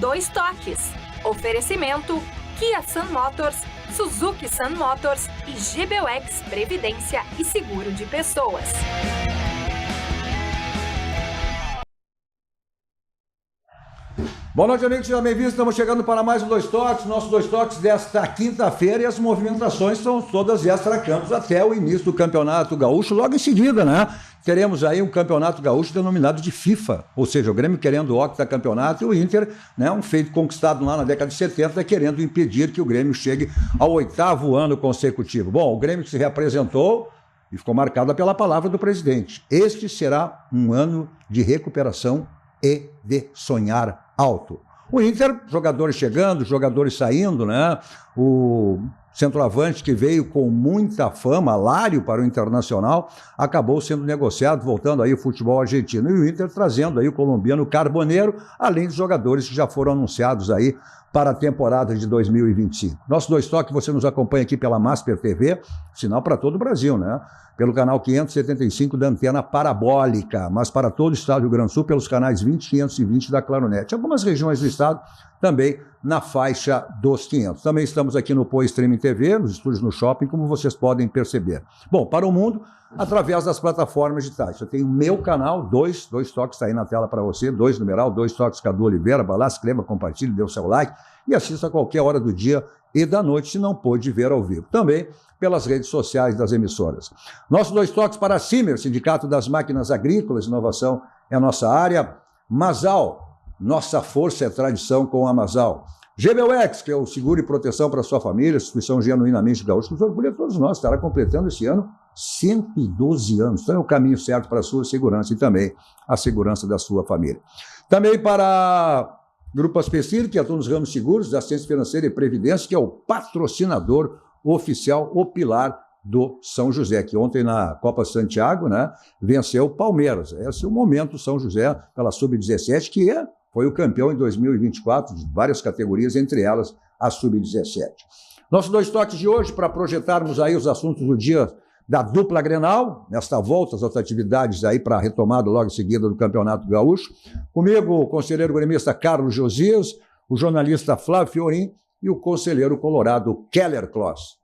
Dois Toques. Oferecimento Kia Sun Motors, Suzuki Sun Motors e GBUX Previdência e Seguro de Pessoas. Boa noite, amigos, sejam bem-vindos. Estamos chegando para mais um Dois Toques, nosso Dois Toques desta quinta-feira, e as movimentações são todas extra-campos até o início do Campeonato Gaúcho. Logo em seguida, né, teremos aí um Campeonato Gaúcho denominado de FIFA, ou seja, o Grêmio querendo o octacampeonato e o Inter, né, um feito conquistado lá na década de 70, querendo impedir que o Grêmio chegue ao 8º ano consecutivo. Bom, o Grêmio se reapresentou e ficou marcado pela palavra do presidente. Este será um ano de recuperação e de sonhar alto. O Inter, jogadores chegando, jogadores saindo, né? O centroavante que veio com muita fama, Lário, para o Internacional, acabou sendo negociado, voltando aí o futebol argentino. E o Inter trazendo aí o colombiano Carboneiro, além dos jogadores que já foram anunciados aí para a temporada de 2025. Nosso Dois Toques, você nos acompanha aqui pela Masper TV, sinal para todo o Brasil, né? Pelo canal 575 da antena parabólica, mas para todo o estado do Rio Grande do Sul, pelos canais 20 e 520 da Claronet. Algumas regiões do estado também na faixa dos 500. Também estamos aqui no Pô Streaming TV, nos estúdios no Shopping, como vocês podem perceber. Bom, para o mundo, através das plataformas digitais. Eu tenho o meu canal, Dois Toques, está aí na tela para você, Dois Toques Cadu Oliveira, vai lá, escreva, compartilhe, dê o seu like e assista a qualquer hora do dia e da noite, se não pôde ver ao vivo. Também pelas redes sociais das emissoras. Nosso Dois Toques para a CIMER, Sindicato das Máquinas Agrícolas, inovação é a nossa área. Masal, nossa força é tradição com a Masal. GBUX, que é o seguro e proteção para a sua família, instituição genuinamente gaúcha, nos orgulha todos nós, estará completando esse ano 112 anos. Então é o caminho certo para a sua segurança e também a segurança da sua família. Também para Grupo Aspecir, que atua nos ramos seguros, da assistência financeira e previdência, que é o patrocinador oficial, o pilar do São José, que ontem na Copa Santiago, né, venceu o Palmeiras. Esse é o momento São José pela Sub-17, que foi o campeão em 2024 de várias categorias, entre elas a Sub-17. Nossos Dois Toques de hoje, para projetarmos aí os assuntos do dia da dupla Grenal, nesta volta às atividades aí para a retomada logo em seguida do Campeonato Gaúcho. Comigo, o conselheiro gremista Carlos Josias, o jornalista Flávio Fiorin e o conselheiro colorado Keller Kloss.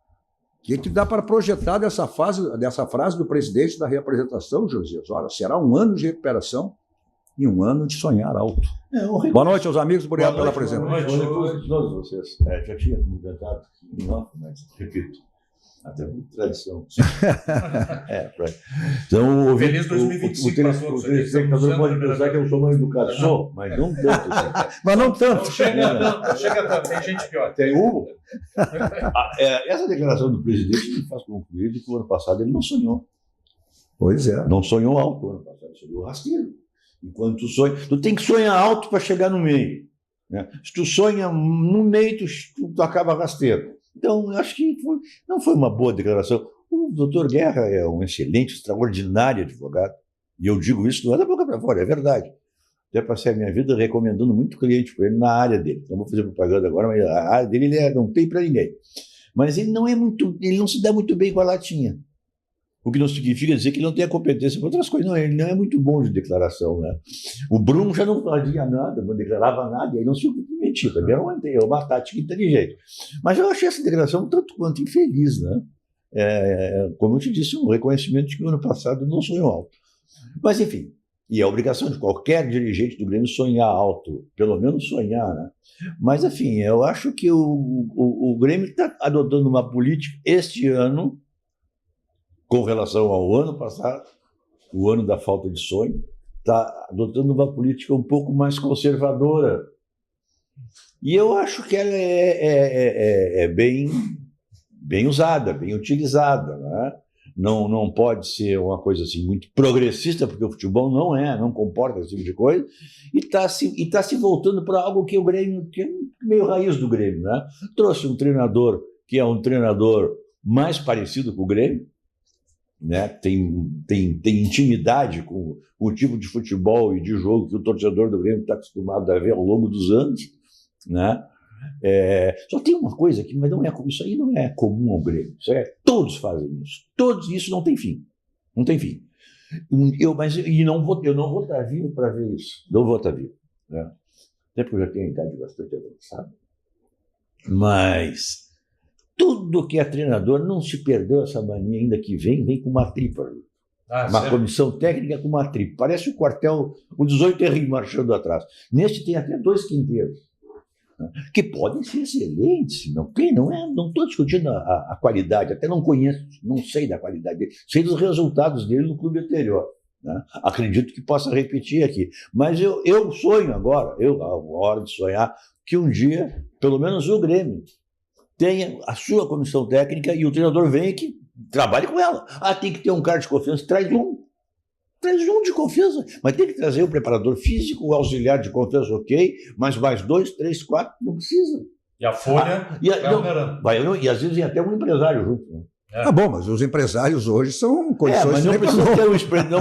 O que dá para projetar dessa frase do presidente da reapresentação, Josias? Olha, será um ano de recuperação e um ano de sonhar alto. Boa noite aos amigos, obrigado pela presença. Boa noite a todos vocês. Já tinha comentado em off, mas repito, até por tradição. Então, feliz 2025 para todos. O telespectador pode pensar que eu sou mais educado. Sou, mas não tanto. Assim. Mas não tanto. Não chega tanto, tem gente pior. Tem um. Essa declaração do presidente me faz concluir que o ano passado ele não sonhou. Pois é. Não sonhou alto o ano passado, sonhou rasteiro. Enquanto tu sonha, tu tem que sonhar alto para chegar no meio. Né? Se tu sonha no meio, tu acaba rasteiro. Então, eu acho que não foi uma boa declaração. O doutor Guerra é um excelente, extraordinário advogado. E eu digo isso não é da boca para fora, é verdade. Até passei a minha vida recomendando muito cliente para ele na área dele. Não vou fazer propaganda agora, mas a área dele não tem para ninguém. Mas ele não se dá muito bem com a latinha. O que não significa dizer que ele não tem a competência para outras coisas. Não, ele não é muito bom de declaração. Né? O Bruno já não fazia nada, não declarava nada, e aí não se comprometia. Também era uma tática inteligente. Mas eu achei essa declaração tanto quanto infeliz. Né? Como eu te disse, um reconhecimento de que o ano passado não sonhou alto. Mas, enfim, e é a obrigação de qualquer dirigente do Grêmio sonhar alto, pelo menos sonhar. Né? Mas, enfim, eu acho que o Grêmio está adotando uma política este ano, com relação ao ano passado, o ano da falta de sonho, está adotando uma política um pouco mais conservadora. E eu acho que ela é bem usada, bem utilizada. Né? Não pode ser uma coisa assim muito progressista, porque o futebol não comporta esse tipo de coisa, e está se voltando para algo que o Grêmio, que é meio raiz do Grêmio. Né? Trouxe um treinador que é um treinador mais parecido com o Grêmio, né? Tem intimidade com o tipo de futebol e de jogo que o torcedor do Grêmio está acostumado a ver ao longo dos anos. Né? Só tem uma coisa aqui, mas isso aí não é comum ao Grêmio. Todos fazem isso. Todos, isso não tem fim. Não tem fim. Eu não vou estar vivo para ver isso. Não vou estar vivo. Né? até porque eu já tenho a idade bastante avançada, mas tudo que é treinador não se perdeu essa mania ainda que vem com uma tripa. Uma comissão técnica com uma tripa. Parece o quartel, o 18 terrim marchando atrás. Neste tem até 2 quinteiros, que podem ser excelentes. Não estou discutindo a qualidade, até não conheço, não sei da qualidade dele, sei dos resultados dele no clube anterior. Né? Acredito que possa repetir aqui. Mas eu sonho agora, a hora de sonhar, que um dia, pelo menos o Grêmio, tenha a sua comissão técnica e o treinador venha e que trabalhe com ela. Tem que ter um cara de confiança, traz um de confiança, mas tem que trazer o preparador físico, o auxiliar de confiança, ok, mas mais 2, 3, 4, não precisa. E a folha e às vezes tem até um empresário junto. Né? Bom, mas os empresários hoje são condições... mas não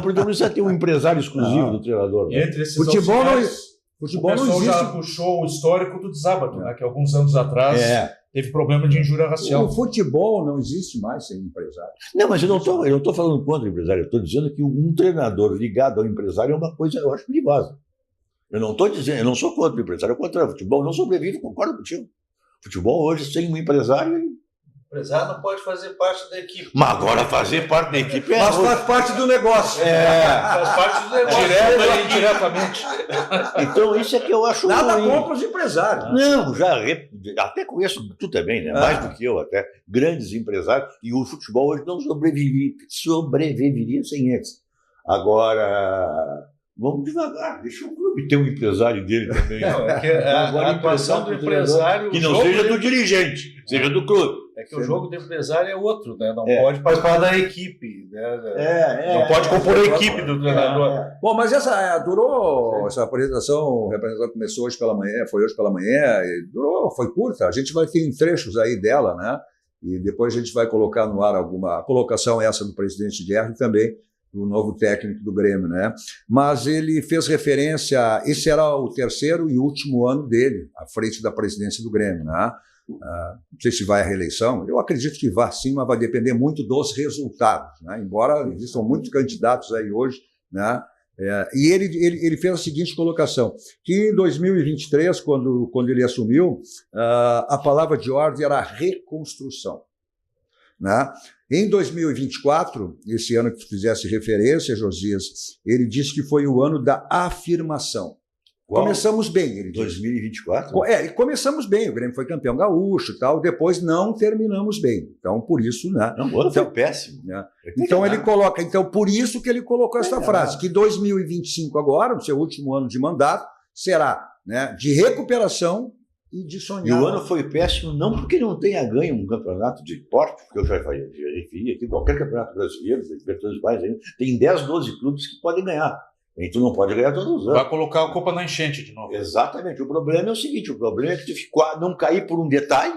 precisa ter um empresário exclusivo do treinador. E entre esses futebol não o pessoal já puxou o histórico do Desábato, né, que alguns anos atrás teve problema de injúria racial. O futebol não existe mais sem empresário. Não, mas eu não estou falando contra o empresário, eu estou dizendo que um treinador ligado ao empresário é uma coisa, eu acho, perigosa. Eu não estou dizendo, eu não sou contra o empresário, eu contra o futebol, não sobrevive, concordo contigo. Futebol hoje, sem um empresário... O empresário não pode fazer parte da equipe. Mas agora fazer parte da equipe mas faz parte do negócio. Faz parte do negócio. Direta e indiretamente. Então, isso é que eu acho Nada ruim. contra os empresários. Não, até conheço, tu também, né? Mais do que eu até, grandes empresários, e o futebol hoje não sobreviveria sem eles. Agora, vamos devagar, deixa o clube ter um empresário dele também. Não, a atuação do empresário... Que não seja do dirigente, seja do clube. É que o jogo do empresário é outro, né? Não pode participar da equipe, né? Não pode compor a equipe do treinador. Bom, mas durou essa apresentação, o representante começou hoje pela manhã, foi hoje pela manhã, e foi curta. A gente vai ter trechos aí dela, né? E depois a gente vai colocar no ar a colocação essa do presidente Guerra e também do novo técnico do Grêmio, né? Mas ele fez referência, esse era o 3º e último ano dele, à frente da presidência do Grêmio, né? Não sei se vai à reeleição, eu acredito que vá sim, mas vai depender muito dos resultados, né? Embora existam muitos candidatos aí hoje, né? E ele fez a seguinte colocação, que em 2023, quando ele assumiu, a palavra de ordem era reconstrução, né? Em 2024, esse ano que tu fizesse referência, Josias, ele disse que foi o ano da afirmação. Qual? Começamos bem, ele disse. 2024? Começamos bem, o Grêmio foi campeão gaúcho e tal, depois não terminamos bem. Então, por isso, né? Não, o ano foi péssimo. Né? Então, ele coloca, por isso que ele colocou essa frase, que 2025 agora, o seu último ano de mandato, será, né, de recuperação e de sonhar. E o ano foi péssimo não porque não tenha ganho um campeonato de porte, porque eu já referi aqui, qualquer campeonato brasileiro, Libertadores mais ainda, tem 10, 12 clubes que podem ganhar. E tu não pode ganhar todos os anos. Vai colocar a culpa na enchente de novo. Exatamente. O problema é o seguinte, o problema é que tu não cair por um detalhe,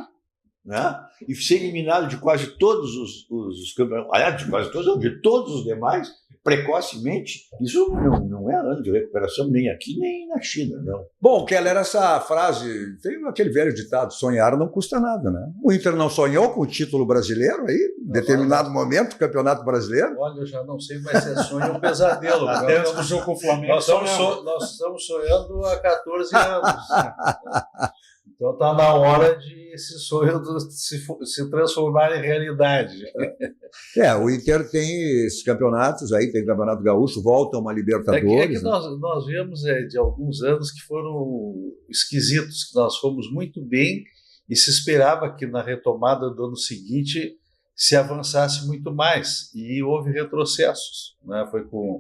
né? E ser eliminado de quase todos os campeonatos, aliás, de quase todos, não, de todos os demais, precocemente. Isso não é ano de recuperação nem aqui, nem na China, não. Bom, Keller, essa frase, tem aquele velho ditado, sonhar não custa nada, né? O Inter não sonhou com o título brasileiro aí, em determinado momento, Campeonato Brasileiro? Olha, eu já não sei mais se é sonho ou pesadelo. Até antes do jogo com o Flamengo. Nós estamos sonhando há 14 anos. Então está na hora de esse sonho se transformar em realidade. O Inter tem esses campeonatos aí, tem o Campeonato Gaúcho, volta uma Libertadores. Nós vemos de alguns anos que foram esquisitos, que nós fomos muito bem e se esperava que na retomada do ano seguinte se avançasse muito mais. E houve retrocessos, né? Foi com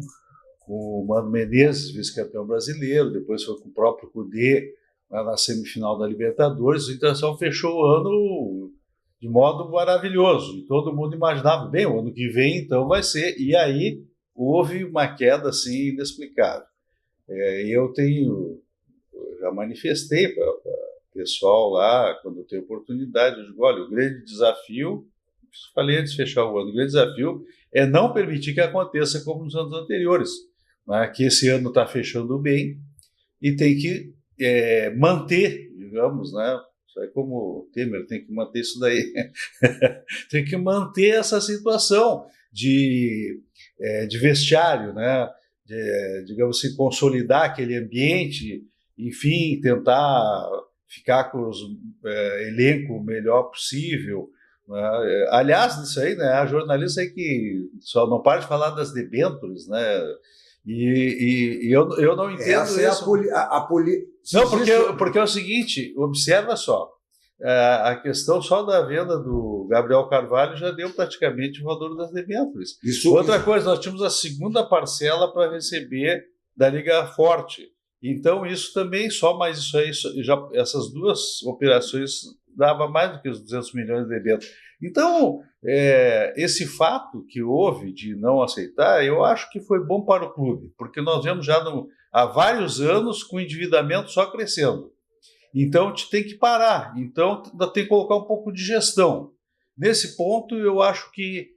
o Mano Menezes, vice-campeão brasileiro, depois foi com o próprio Cudê, na semifinal da Libertadores. O Internacional fechou o ano de modo maravilhoso, e todo mundo imaginava, bem, o ano que vem então vai ser, e aí houve uma queda assim inexplicável. Eu já manifestei para o pessoal lá, quando eu tenho oportunidade, eu digo, olha, o grande desafio, falei antes de fechar o ano, o grande desafio é não permitir que aconteça como nos anos anteriores, né, que esse ano está fechando bem e tem que manter, digamos, né? Isso é como o Temer tem que manter isso daí. Tem que manter essa situação de vestiário, né? Digamos assim, consolidar aquele ambiente enfim, tentar ficar com os elenco o melhor possível. Né? Aliás, nisso aí, né, a jornalista aí que só não para de falar das debêntures, né? E eu não entendo essa é isso. Não, porque é o seguinte, observa só, a questão só da venda do Gabriel Carvalho já deu praticamente o valor das debêntures. Outra coisa, nós tínhamos a segunda parcela para receber da Liga Forte. Então, isso também, só mais isso aí, essas duas operações dava mais do que os 200 milhões de debêntures. Então, esse fato que houve de não aceitar, eu acho que foi bom para o clube, porque nós vemos já há vários anos com o endividamento só crescendo. Então, tem que parar. Então, tem que colocar um pouco de gestão. Nesse ponto, eu acho que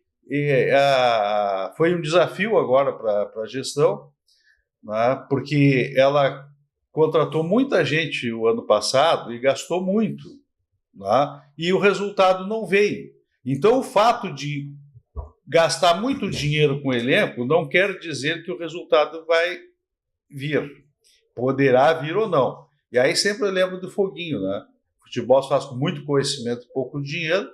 foi um desafio agora para a gestão, né, porque ela contratou muita gente o ano passado e gastou muito, né, e o resultado não veio. Então, o fato de gastar muito dinheiro com o elenco não quer dizer que o resultado vai vir. Poderá vir ou não. E aí sempre eu lembro do foguinho, né? Futebol se faz com muito conhecimento e pouco dinheiro,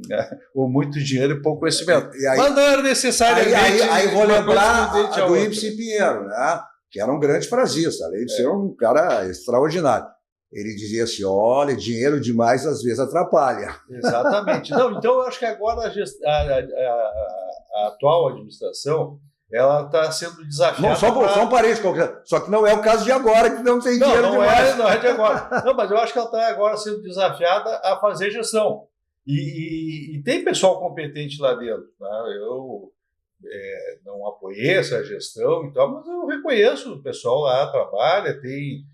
né? Ou muito dinheiro e pouco conhecimento. Aí, mas não era necessariamente... Aí vou lembrar do Ibsen Pinheiro, né? Que era um grande frasista, além de ser um cara extraordinário. Ele dizia assim, olha, dinheiro demais às vezes atrapalha. Exatamente. Não, então eu acho que agora a atual administração ela está sendo desafiada. Não, só um parênteses, só que não é o caso de agora, que não tem dinheiro demais. Não é de agora. Não, mas eu acho que ela está agora sendo desafiada a fazer gestão. E tem pessoal competente lá dentro. Tá? Eu não apoiei essa gestão, então, mas eu reconheço o pessoal lá, trabalha, tem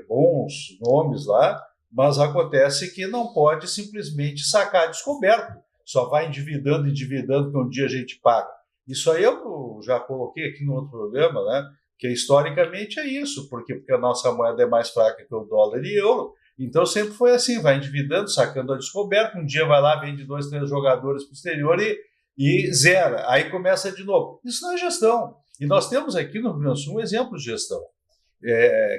bons nomes lá, mas acontece que não pode simplesmente sacar descoberto. Só vai endividando, que um dia a gente paga. Isso aí eu já coloquei aqui no outro programa, né? Que historicamente é isso, porque a nossa moeda é mais fraca que o dólar e euro, então sempre foi assim, vai endividando, sacando a descoberta, um dia vai lá, vende 2, 3 jogadores para o exterior e zera, aí começa de novo. Isso não é gestão. E nós temos aqui no Rio Grande do Sul um exemplo de gestão,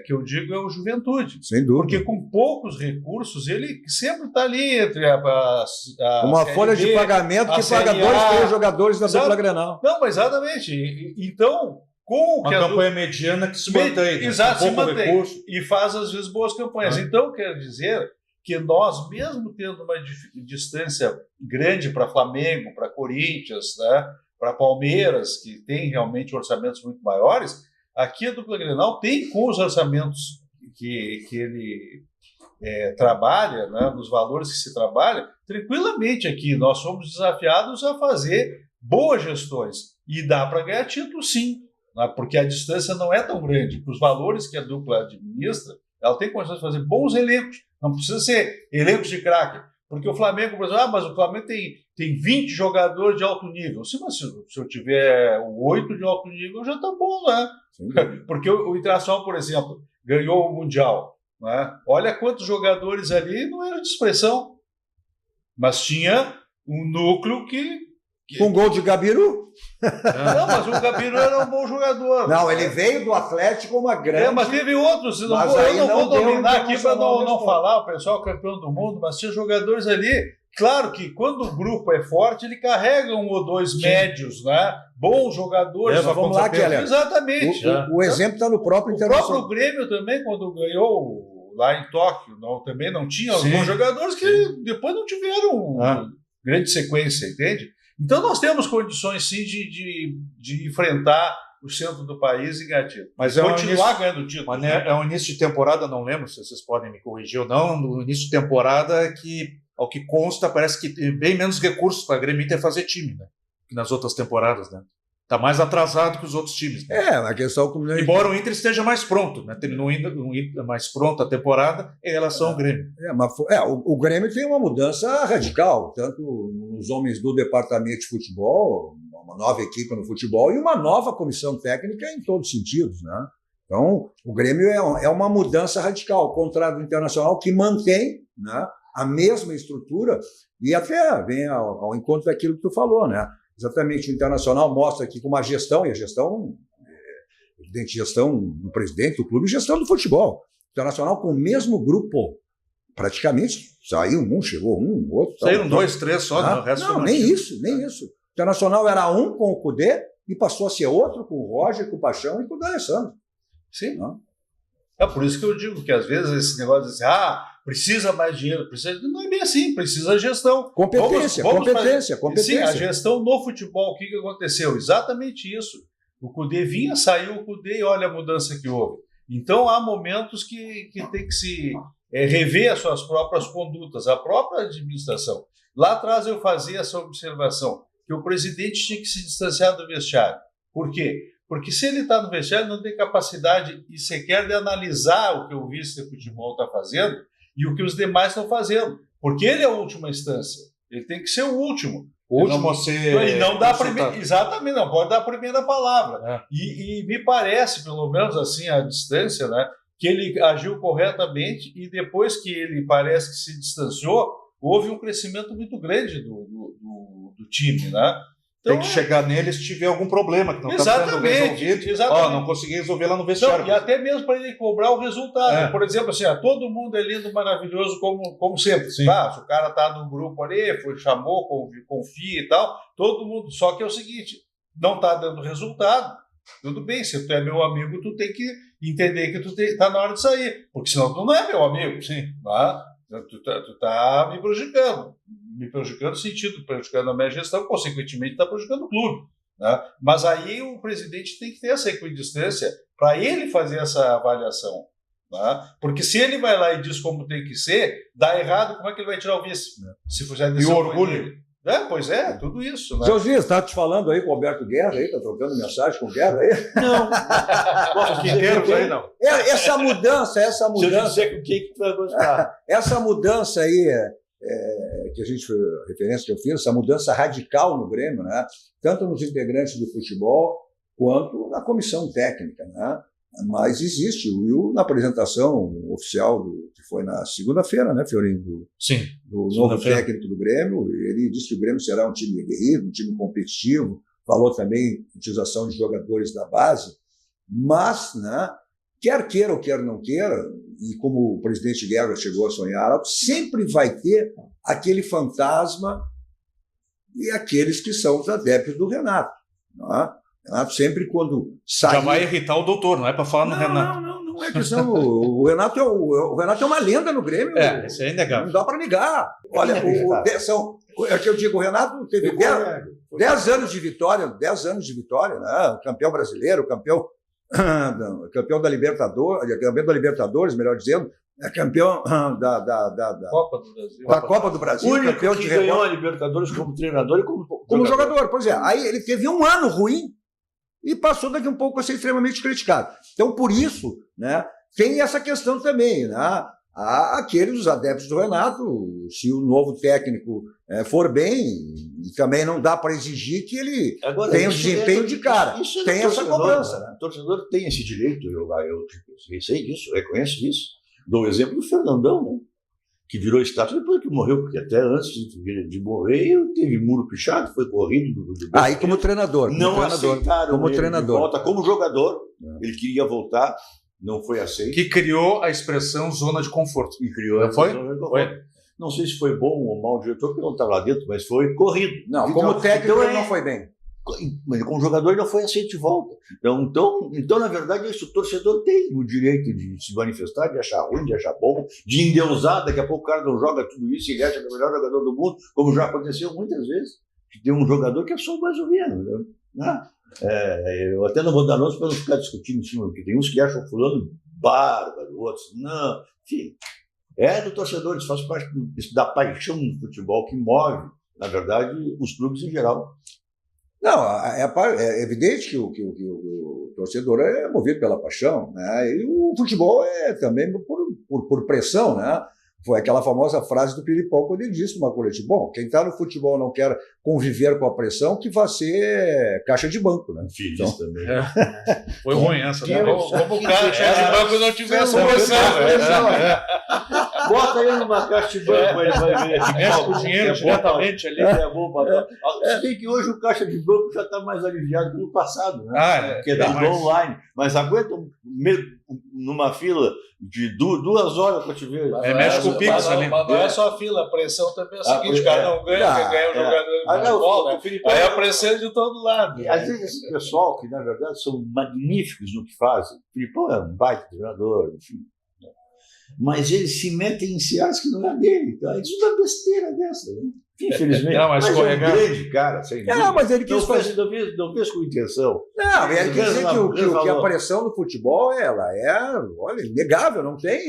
que eu digo é o Juventude. Sem dúvida. Porque com poucos recursos, ele sempre está ali entre uma folha de pagamento que paga 2, 3 jogadores da dupla Grenal. Não, mas exatamente. Então, com uma campanha mediana que se mantém. Exato, se mantém. E faz, às vezes, boas campanhas. Então, quer dizer que nós, mesmo tendo uma distância grande para Flamengo, para Corinthians, né, para Palmeiras, que tem realmente orçamentos muito maiores, aqui a dupla Grenal tem, com os orçamentos que ele trabalha, né, nos valores que se trabalha, tranquilamente aqui nós somos desafiados a fazer boas gestões. E dá para ganhar título, sim, né, porque a distância não é tão grande. Os valores que a dupla administra, ela tem condições de fazer bons elencos. Não precisa ser elencos de craque. Porque o Flamengo, por exemplo, mas o Flamengo tem 20 jogadores de alto nível. Se eu tiver 8 de alto nível, já está bom, né? Porque o Internacional, por exemplo, ganhou o Mundial. Né? Olha quantos jogadores ali não eram de expressão. Mas tinha um núcleo que... Com gol de Gabiru? Não, mas o Gabiru era um bom jogador. Não, ele veio do Atlético uma grande... mas teve outros. Eu não vou dominar aqui para não falar, o pessoal campeão do mundo, mas tinha jogadores ali. Claro que quando o grupo é forte, ele carrega 1 ou 2 médios, né? Bons jogadores. Vamos lá, Keller. Exatamente. O exemplo está no próprio Internacional. O próprio Grêmio também, quando ganhou lá em Tóquio, também não tinha alguns jogadores que depois não tiveram grande sequência, entende? Então nós temos condições, sim, de enfrentar o centro do país e ganhar título. Mas continuar ganhando título. Mas é um início de temporada, não lembro se vocês podem me corrigir ou não, no início de temporada que, ao que consta, parece que tem bem menos recursos para a Grêmio Inter fazer time, né? Que nas outras temporadas, né? Está mais atrasado que os outros times. Né? A questão... Embora o Inter esteja mais pronto, né? Terminou mais pronto a temporada em relação ao Grêmio. O Grêmio tem uma mudança radical, tanto nos homens do departamento de futebol, uma nova equipe no futebol e uma nova comissão técnica em todos os sentidos, né? Então, o Grêmio é uma mudança radical, ao contrário do Internacional, que mantém, né, a mesma estrutura e até vem ao encontro daquilo que tu falou, né? Exatamente, o Internacional mostra aqui com uma gestão, e a gestão, evidente, gestão do presidente do clube e gestão do futebol. Internacional com o mesmo grupo. Praticamente saiu um, chegou um, outro. Saíram 2, 3 só, Ah, o resto não, nem isso, nem isso. O Internacional era um com o Cudê e passou a ser outro com o Roger, com o Paixão e com o D'Alessandro. Sim. Não? É por isso que eu digo que às vezes esse negócio de assim, precisa mais dinheiro, precisa... não é bem assim, precisa gestão. Competência. Sim, a gestão no futebol, o que aconteceu? Exatamente isso. O Cudê vinha, saiu o Cudê e olha a mudança que houve. Então há momentos que tem que se rever as suas próprias condutas, a própria administração. Lá atrás eu fazia essa observação, que o presidente tinha que se distanciar do vestiário. Por quê? Porque se ele está no vestiário, não tem capacidade e sequer de analisar o que o vice de futebol está fazendo e o que os demais estão fazendo. Porque ele é a última instância. Ele tem que ser o último. O último a ser... E não dá a primeira... Exatamente, não pode dar a primeira palavra. É. E me parece, pelo menos assim, à distância, né, que ele agiu corretamente e depois que ele parece que se distanciou, houve um crescimento muito grande do time, né? Então, tem que chegar neles se tiver algum problema que não está sendo resolvido. Exatamente. Não consegui resolver lá no vestiário. E até mesmo para ele cobrar o resultado. Por exemplo, assim, todo mundo é lindo, maravilhoso, como sempre. Tá? Se o cara está no grupo ali, chamou, confia e tal, todo mundo. Só que é o seguinte, não está dando resultado. Tudo bem, se tu é meu amigo, tu tem que entender que tu está na hora de sair. Porque senão tu não é meu amigo. Sim. Tá? Tu tá me prejudicando. Me prejudicando no sentido, prejudicando a minha gestão, consequentemente está prejudicando o clube. Né? Mas aí o presidente tem que ter essa equidistância para ele fazer essa avaliação. Né? Porque se ele vai lá e diz como tem que ser, dá errado, como é que ele vai tirar o vice? Se fizer E o orgulho. Pois é, tudo isso. Né? Seu Giz, está te falando aí com o Alberto Guerra, aí, está trocando mensagem com o Guerra aí? Não. Os guerreiros aí não. Essa mudança. Se eu dizer com quem que tu vai gostar. Essa mudança aí, que a gente, referência que eu fiz, essa mudança radical no Grêmio, né? Tanto nos integrantes do futebol quanto na comissão técnica, né? Mas existe, o Will, na apresentação oficial que foi na segunda-feira, né, Fiorino? Sim. Do novo técnico do Grêmio, ele disse que o Grêmio será um time aguerrido, um time competitivo, falou também de utilização de jogadores da base, mas, né, quer queira ou quer não queira, e como o presidente Guerra chegou a sonhar, sempre vai ter aquele fantasma e aqueles que são os adeptos do Renato. Né? Renato sempre quando sai... Já vai irritar o doutor, não é para falar no Renato. Não é questão. O Renato é uma lenda no Grêmio. Isso é inegável. Não dá para negar. Olha, é que eu digo, o Renato teve 10 anos de vitória, né? Campeão brasileiro, campeão da Libertadores, melhor dizendo, campeão da Copa do Brasil. O único campeão que de ganhou a Libertadores como treinador e como jogador. Pois é, aí ele teve um ano ruim e passou daqui um pouco a ser extremamente criticado. Então, por isso, né, tem essa questão também, né? Há aqueles, os adeptos do Renato, se o novo técnico for bem, também não dá para exigir que ele tenha um desempenho de cara. Tem essa cobrança. Né? O torcedor tem esse direito, eu sei disso, eu reconheço isso. Dou o exemplo do Fernandão, né? Que virou estátua depois que morreu, porque até antes de morrer, teve muro pichado, foi corrido. Aí como treinador. Não aceitaram como ele treinador. De volta como jogador. Ele queria voltar, não foi aceito. Que criou a expressão zona de conforto. E criou a foi? Não sei se foi bom ou mau diretor, porque não estava lá dentro, mas foi corrido. Não, como técnico ele não foi bem. Mas como jogador ele não foi aceito de volta. Então, na verdade, isso, o torcedor tem o direito de se manifestar, de achar ruim, de achar bom, de endeusar. Daqui a pouco o cara não joga tudo isso e ele acha que é o melhor jogador do mundo, como já aconteceu muitas vezes. Que tem um jogador que é só mais ou menos. Né? Eu até não vou dar nomes para não ficar discutindo em cima, porque tem uns que acham fulano bárbaro, outros não. Enfim, é do torcedor, isso faz parte da paixão do futebol que move, na verdade, os clubes em geral. Não, é evidente que o torcedor é movido pela paixão, né? E o futebol é também por pressão, né? Foi aquela famosa frase do Pilipão quando ele disse numa coletiva: bom, quem está no futebol não quer conviver com a pressão, que vai ser caixa de banco, né? Feliz também. Foi ruim essa, né? Como o cara caixa de banco não tivesse pressão. Bota ele numa caixa de banco, ele vai ver. Mexe com o dinheiro diretamente ali. É bom pra... Se bem que hoje o caixa de banco já está mais aliviado que no passado, né? Porque é tudo online. Mas aguenta numa fila de 2 horas para te ver. Mexe com o Pix ali. Mas não é só a fila, a pressão também é o seguinte: o cara não ganha, quem ganha é o jogador de futebol, né? Aí a pressão é de todo lado. Às vezes esse pessoal, que na verdade são magníficos no que fazem, o Filipão é um baita treinador, enfim. Mas eles se metem em searas que não é dele. Então, eles usam besteira dessa, né? Infelizmente. Não, mas é um grande cara, sem dúvida. Mas ele quis fazer. Não fez com intenção. Não, ele quis dizer que a pressão do futebol, ela é, olha, inegável, não tem.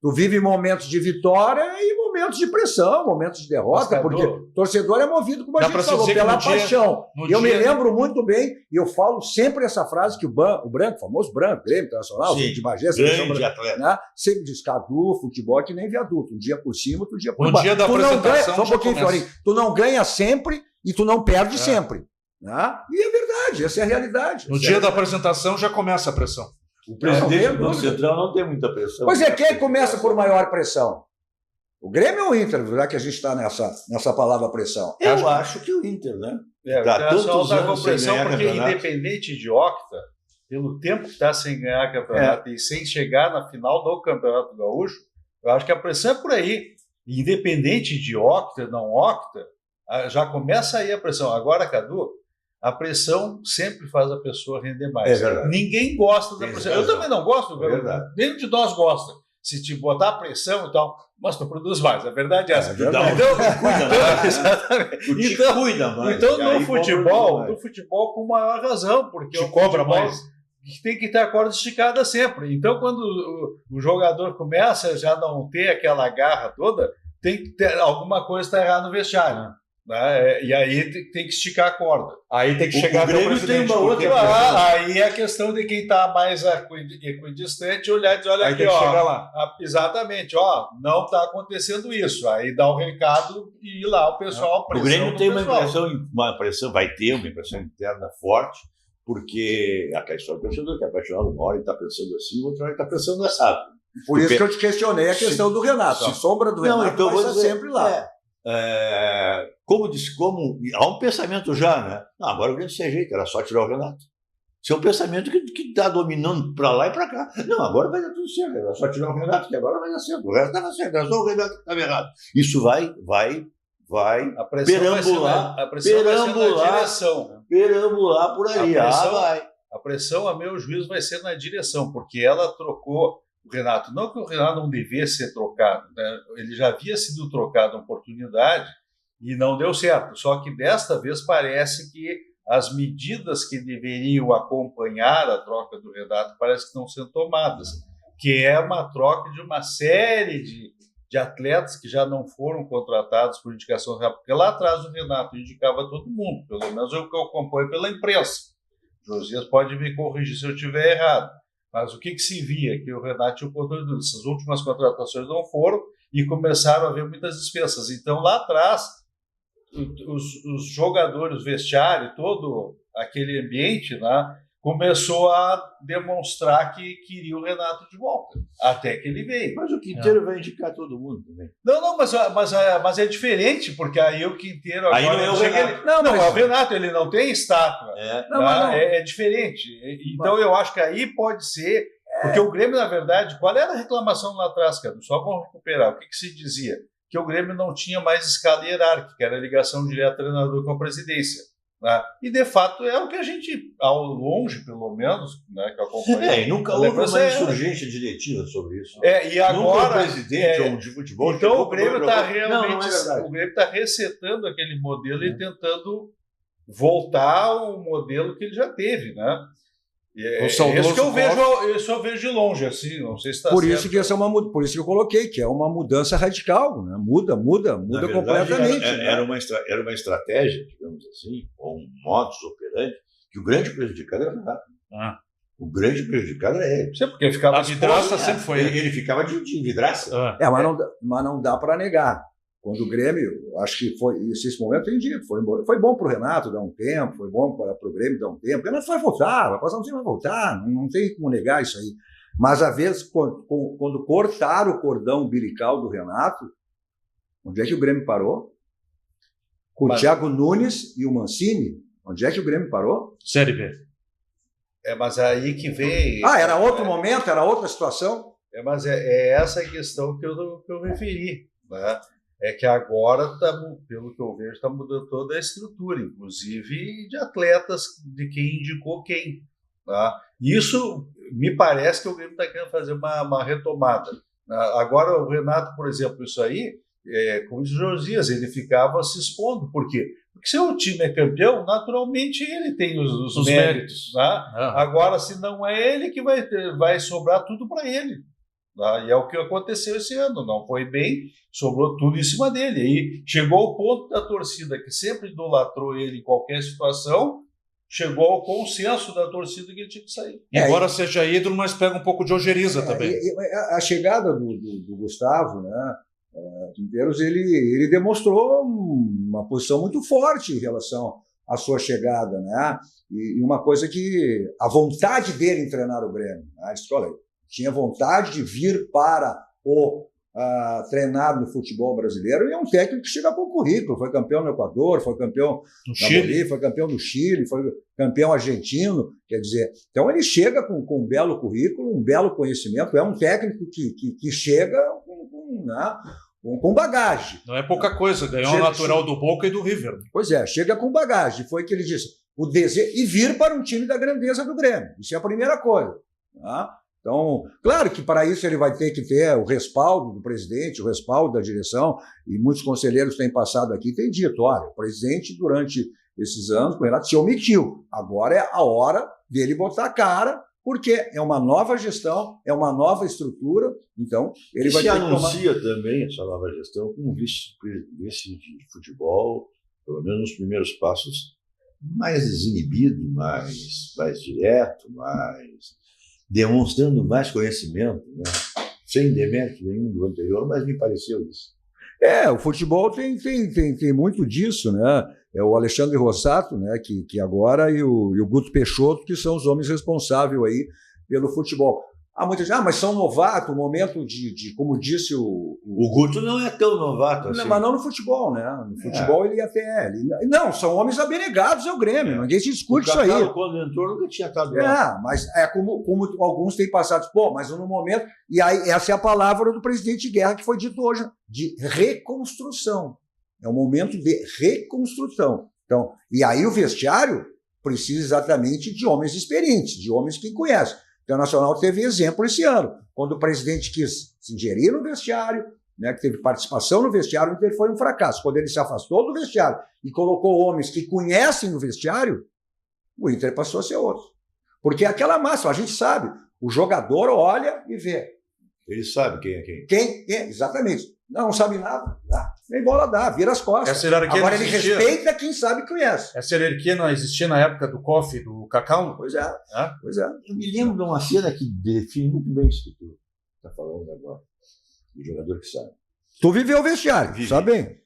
Tu vive momentos de vitória e momentos de pressão, momentos de derrota, porque o torcedor é movido, como a gente falou, pela paixão. Eu me lembro muito bem, e eu falo sempre essa frase que o Branco, o famoso Branco, Grêmio Internacional, de Bagé, grande atleta, né? Sempre diz, Cadu, futebol é que nem viaduto, um dia por cima, outro dia por baixo. No dia da apresentação, só um pouquinho, Fiorinho, tu não ganha sempre e tu não perde sempre. Né? E é verdade, essa é a realidade. No dia da apresentação já começa a pressão. O presidente do Central não tem muita pressão. Pois é, quem começa por maior pressão? O Grêmio ou o Inter, já que a gente está nessa palavra pressão? Eu acho que o Inter, né? Tá tantos anos sem ganhar porque campeonato. Independente de octa, pelo tempo que está sem ganhar campeonato e sem chegar na final do Campeonato Gaúcho, eu acho que a pressão é por aí. Independente de octa, não octa, já começa aí a pressão. Agora, Cadu, a pressão sempre faz a pessoa render mais. Ninguém gosta da pressão. Eu também não gosto, nenhum de nós gosta. Se te botar pressão e tal, mas tu produz mais. A verdade é essa. Então, no futebol com maior razão, porque o cobra mais. Tem que ter a corda esticada sempre. Então, quando o jogador começa a já não ter aquela garra toda, tem que ter, alguma coisa está errada no vestiário. Né? E aí tem que esticar a corda. Aí tem que chegar até o presidente. Aí é a questão de quem está mais equidistante olhar e dizer, olha aí aqui, tem que chegar lá. Exatamente, não está acontecendo isso. Aí dá um recado e ir lá o pessoal. O Grêmio tem uma pressão, vai ter uma impressão interna forte, porque a questão do torcedor que é apaixonado, uma hora ele está pensando assim, outra hora ele está pensando assado. Por isso que eu te questionei a questão do Renato. A sombra do Renato então vai estar sempre lá. Como há um pensamento já, né? Não, agora o Grêmio se ajeita, era só tirar o Renato. Isso é um pensamento que está dominando para lá e para cá. Não, agora vai dar tudo certo, era só tirar o Renato, que agora vai dar certo. O resto estava certo, era só o Renato que estava errado. Isso vai perambular por aí. A pressão, a meu juízo, vai ser na direção, porque ela trocou o Renato. Não que o Renato não devia ser trocado, né? Ele já havia sido trocado uma oportunidade e não deu certo. Só que desta vez parece que as medidas que deveriam acompanhar a troca do Renato parece que estão sendo tomadas, que é uma troca de uma série de atletas que já não foram contratados por indicação do Renato, porque lá atrás o Renato indicava todo mundo, pelo menos é o que eu acompanho pela imprensa. Josias pode me corrigir se eu estiver errado. Mas o que se via? Que o Renato tinha o controle disso. Essas últimas contratações não foram e começaram a haver muitas dispensas. Então, lá atrás, os jogadores, o vestiário, todo aquele ambiente, né, começou a demonstrar que queria o Renato de volta. Até que ele veio. Mas o Quinteiro vai indicar todo mundo também. Mas é diferente, porque aí o Quinteiro... Agora aí não é o Renato. Não é o Renato, ele não tem estátua. É diferente. Então eu acho que aí pode ser... Porque o Grêmio, na verdade, qual era a reclamação lá atrás, cara? Só vamos recuperar. O que se dizia? Que o Grêmio não tinha mais escala hierárquica, era a ligação direta do treinador com a presidência. Né? E, de fato, é o que a gente, ao longe, pelo menos, né, que acompanha... E nunca houve uma insurgência diretiva sobre isso. E agora... Nunca o presidente ou de futebol... Então, o Grêmio está realmente... O Grêmio está resetando aquele modelo e tentando voltar ao modelo que ele já teve, né? Isso que eu vejo de longe, assim, não sei se está certo. Por isso que eu coloquei, que é uma mudança radical, né? Muda verdade, completamente. Era uma estratégia, digamos assim, ou um modus operandi, que o grande prejudicado era o Renato. O grande prejudicado era ele. Porque ele ficava de vidraça, sempre foi. Ele ficava de vidraça. Mas não dá para negar. Quando o Grêmio, acho que foi esse momento, foi bom para o Renato dar um tempo, foi bom para o Grêmio dar um tempo. O Renato vai voltar, vai passar um tempo, vai voltar, não tem como negar isso aí. Mas, às vezes, quando cortaram o cordão umbilical do Renato, onde é que o Grêmio parou? Com o Thiago Nunes e o Mancini, onde é que o Grêmio parou? Série B. Mas aí que vem... Era outro momento, era outra situação? Mas é essa a questão que eu referi, né? É que agora, pelo que eu vejo, está mudando toda a estrutura, inclusive de atletas, de quem indicou quem. Tá? Isso me parece que o Grêmio está querendo fazer uma retomada. Agora, o Renato, por exemplo, isso aí, como diz o Josias, ele ficava se expondo. Por quê? Porque se o time é campeão, naturalmente ele tem os méritos. Tá? Agora, se não é ele que vai sobrar tudo para ele. Tá? E é o que aconteceu esse ano. Não foi bem, sobrou tudo em cima dele. Aí chegou ao ponto da torcida, que sempre idolatrou ele em qualquer situação, chegou ao consenso da torcida que ele tinha que sair. Embora seja ídolo, mas pega um pouco de ojeriza também. A chegada do Gustavo, né, Quinteiros, ele demonstrou uma posição muito forte em relação à sua chegada, né? E uma coisa que a vontade dele em treinar o Grêmio, né? Tinha vontade de vir para treinar no futebol brasileiro, e é um técnico que chega com currículo, foi campeão no Equador, foi campeão no Chile, foi campeão no Chile, foi campeão argentino, quer dizer, então ele chega com um belo currículo, um belo conhecimento, é um técnico que chega com bagagem. Não é pouca coisa, ganhou o natural do Boca e do River. Pois é, chega com bagagem, foi o que ele disse, o desejo, e vir para um time da grandeza do Grêmio, isso é a primeira coisa, tá? Então, claro que para isso ele vai ter que ter o respaldo do presidente, o respaldo da direção, e muitos conselheiros têm passado aqui e têm dito, olha, o presidente durante esses anos, o Renato se omitiu, agora é a hora dele botar a cara, porque é uma nova gestão, é uma nova estrutura, então ele vai ter que tomar... anuncia também essa nova gestão como vice de futebol, pelo menos nos primeiros passos, mais desinibido, mais direto, demonstrando mais conhecimento, né? Sem demérito nenhum do anterior, mas me pareceu isso. O futebol tem muito disso, né? É o Alexandre Rossato, né? Que agora, e o Guto Peixoto, que são os homens responsáveis aí pelo futebol. Muita gente, mas são novatos, o momento de como disse o Guto não é tão novato assim. Mas não no futebol, né? No futebol ele até... Não, são homens abnegados ao Grêmio, ninguém se discute isso aí. Quando entrou, nunca tinha estado lá. Mas é como alguns têm passado, mas no momento... E aí essa é a palavra do presidente Guerra que foi dito hoje, de reconstrução. É um momento de reconstrução. Então, e aí o vestiário precisa exatamente de homens experientes, de homens que conhecem. O Internacional teve exemplo esse ano, quando o presidente quis se ingerir no vestiário, né, que teve participação no vestiário, o Inter foi um fracasso. Quando ele se afastou do vestiário e colocou homens que conhecem o vestiário, o Inter passou a ser outro. Porque é aquela massa, a gente sabe, o jogador olha e vê. Ele sabe quem é quem. Quem é, exatamente. Não sabe nada, nem bola dá, vira as costas. Agora ele respeita quem sabe que conhece. Essa hierarquia não existia na época do Kofi, do Cacau? Pois é. Eu me lembro de uma cena que define muito bem isso que tu está falando agora, do jogador que sabe. Tu viveu o vestiário, sabe bem.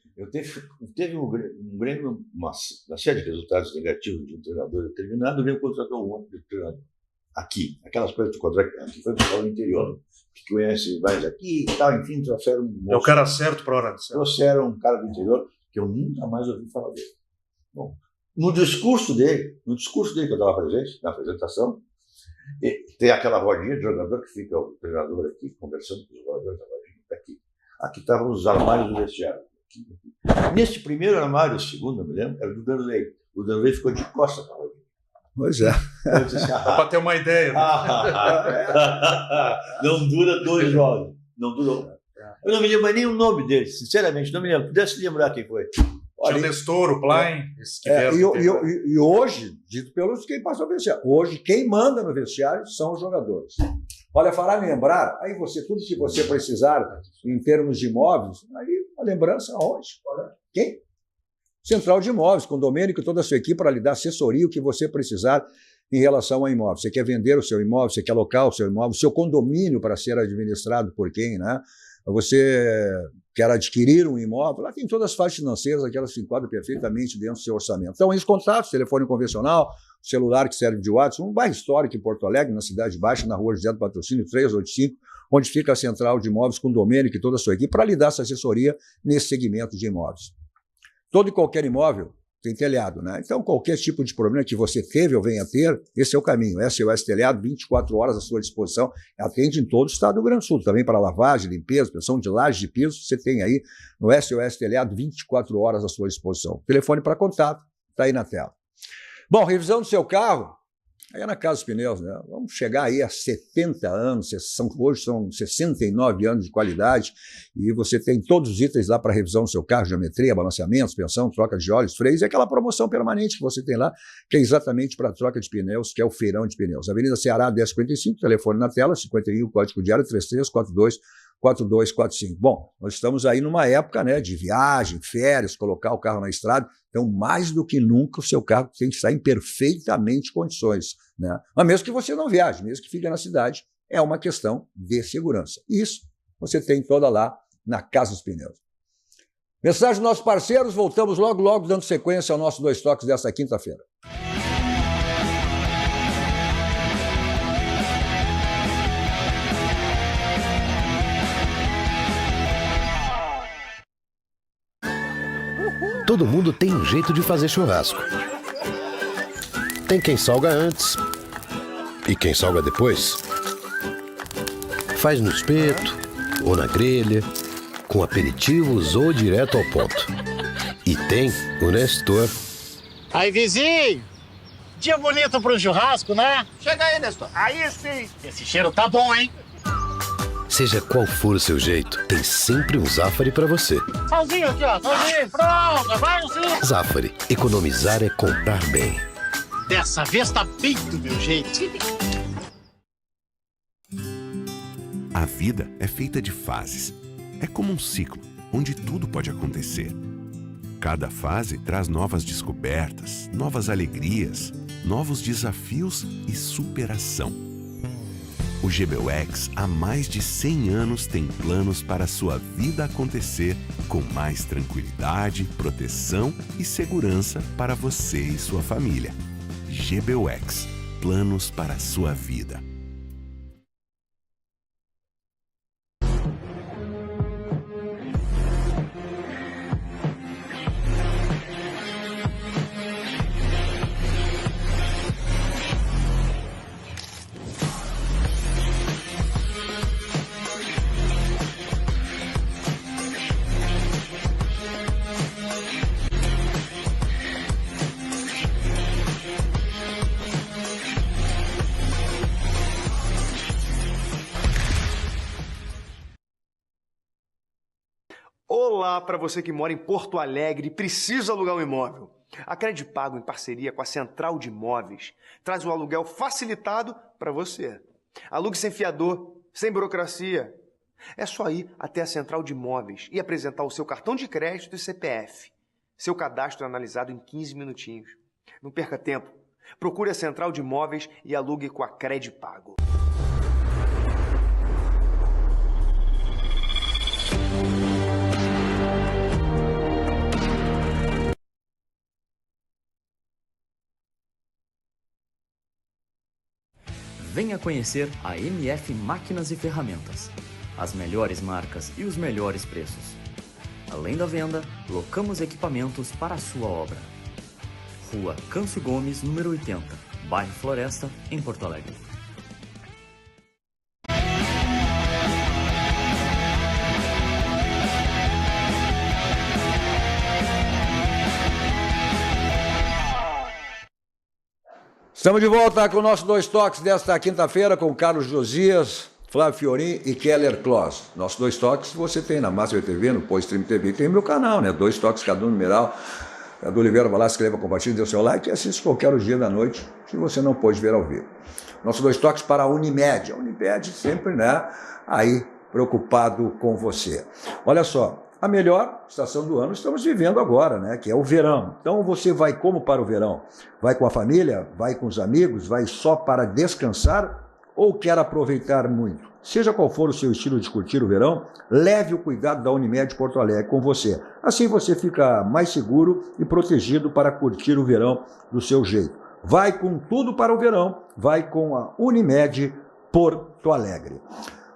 Teve um Grêmio, uma série de resultados negativos de um treinador determinado, o Grêmio contratou um outro treinador. Aqui, aquelas coisas que tu contratou aqui, foi para o interior, que conhece mais aqui e tal, enfim, trouxeram um moço. É o cara certo para a hora certa. Trouxeram um cara do interior que eu nunca mais ouvi falar dele. Bom, no discurso dele que eu estava presente, na apresentação, tem aquela rodinha de jogador que fica o treinador aqui, conversando com os jogadores da rodinha, aqui. Aqui estavam os armários do vestiário. Neste primeiro armário, o segundo, eu me lembro, era do Danley. O Danley ficou de costas para a rodinha. Pois é. Dá para ter uma ideia. Né? Não dura 2 jogos. Não dura. Eu não me lembro mais nem o nome dele, sinceramente, não me lembro. Pudesse lembrar quem foi. Tinha o Nestor, o Plain. E hoje, dito pelos quem passou o vestiário, hoje quem manda no vestiário são os jogadores. Olha, falar lembrar, aí tudo que você precisar em termos de imóveis, aí a lembrança aonde? Quem? Central de Imóveis, com o Domênico e toda a sua equipe para lhe dar assessoria, o que você precisar em relação ao imóvel. Você quer vender o seu imóvel, você quer alocar o seu imóvel, o seu condomínio para ser administrado por quem, né? você quer adquirir um imóvel, lá tem todas as fases financeiras, aquelas se enquadram perfeitamente dentro do seu orçamento. Então, esses contatos, telefone convencional, celular que serve de WhatsApp, um bairro histórico em Porto Alegre, na Cidade Baixa, na rua José do Patrocínio 385, onde fica a central de imóveis com o Domênico e toda a sua equipe, para lhe dar essa assessoria nesse segmento de imóveis. Todo e qualquer imóvel tem telhado, né? Então, qualquer tipo de problema que você teve ou venha a ter, esse é o caminho. SOS Telhado, 24 horas à sua disposição, atende em todo o estado do Rio Grande do Sul, também para lavagem, limpeza, pressão de laje de piso, você tem aí no SOS Telhado, 24 horas à sua disposição. Telefone para contato, está aí na tela. Bom, revisão do seu carro, aí é na Casa dos Pneus, né? Vamos chegar aí a 70 anos, hoje são 69 anos de qualidade, e você tem todos os itens lá para revisão do seu carro, geometria, balanceamento, suspensão, troca de óleos, freios, e aquela promoção permanente que você tem lá, que é exatamente para troca de pneus, que é o feirão de pneus. Avenida Ceará, 1055, telefone na tela, 51, código diário 3342-4245. Bom, nós estamos aí numa época, né, de viagem, férias, colocar o carro na estrada, então mais do que nunca o seu carro tem que estar em perfeitamente condições, né? Mas mesmo que você não viaje, mesmo que fique na cidade, é uma questão de segurança. Isso você tem toda lá na Casa dos Pneus. Mensagem dos nossos parceiros, voltamos logo dando sequência ao nosso Dois Toques desta quinta-feira. Todo mundo tem um jeito de fazer churrasco. Tem quem salga antes e quem salga depois. Faz no espeto ou na grelha, com aperitivos ou direto ao ponto. E tem o Nestor. Aí, vizinho! Dia bonito pro churrasco, né? Chega aí, Nestor. Aí sim! Esse cheiro tá bom, hein? Seja qual for o seu jeito, tem sempre um Zafari pra você. Salzinho aqui, ó. Salzinho, pronto. Vai, sim. Zafari. Economizar é comprar bem. Dessa vez tá bem do meu jeito. A vida é feita de fases. É como um ciclo, onde tudo pode acontecer. Cada fase traz novas descobertas, novas alegrias, novos desafios e superação. O GBUX há mais de 100 anos tem planos para a sua vida acontecer com mais tranquilidade, proteção e segurança para você e sua família. GBUX, planos para a sua vida. Olá para você que mora em Porto Alegre e precisa alugar um imóvel. A Credipago, em parceria com a Central de Imóveis, traz o aluguel facilitado para você. Alugue sem fiador, sem burocracia. É só ir até a Central de Imóveis e apresentar o seu cartão de crédito e CPF. Seu cadastro é analisado em 15 minutinhos. Não perca tempo. Procure a Central de Imóveis e alugue com a Credipago. Venha conhecer a MF Máquinas e Ferramentas. As melhores marcas e os melhores preços. Além da venda, locamos equipamentos para a sua obra. Rua Câncio Gomes, número 80, bairro Floresta, em Porto Alegre. Estamos de volta com o nosso Dois Toques desta quinta-feira com Carlos Josias, Flávio Fiorin e Keller Kloss. Nosso Dois Toques você tem na Master TV, no Poststream TV, tem o meu canal, né? Dois Toques, Cadu Numeral. Cadu Oliveira, vai lá, escreva, compartilhe, dê o seu like e assiste qualquer dia da noite, se você não pôde ver ao vivo. Nosso Dois Toques para a Unimed. A Unimed sempre, né, aí preocupado com você. Olha só, a melhor estação do ano estamos vivendo agora, né? Que é o verão. Então você vai como para o verão? Vai com a família? Vai com os amigos? Vai só para descansar? Ou quer aproveitar muito? Seja qual for o seu estilo de curtir o verão, leve o cuidado da Unimed Porto Alegre com você. Assim você fica mais seguro e protegido para curtir o verão do seu jeito. Vai com tudo para o verão, vai com a Unimed Porto Alegre.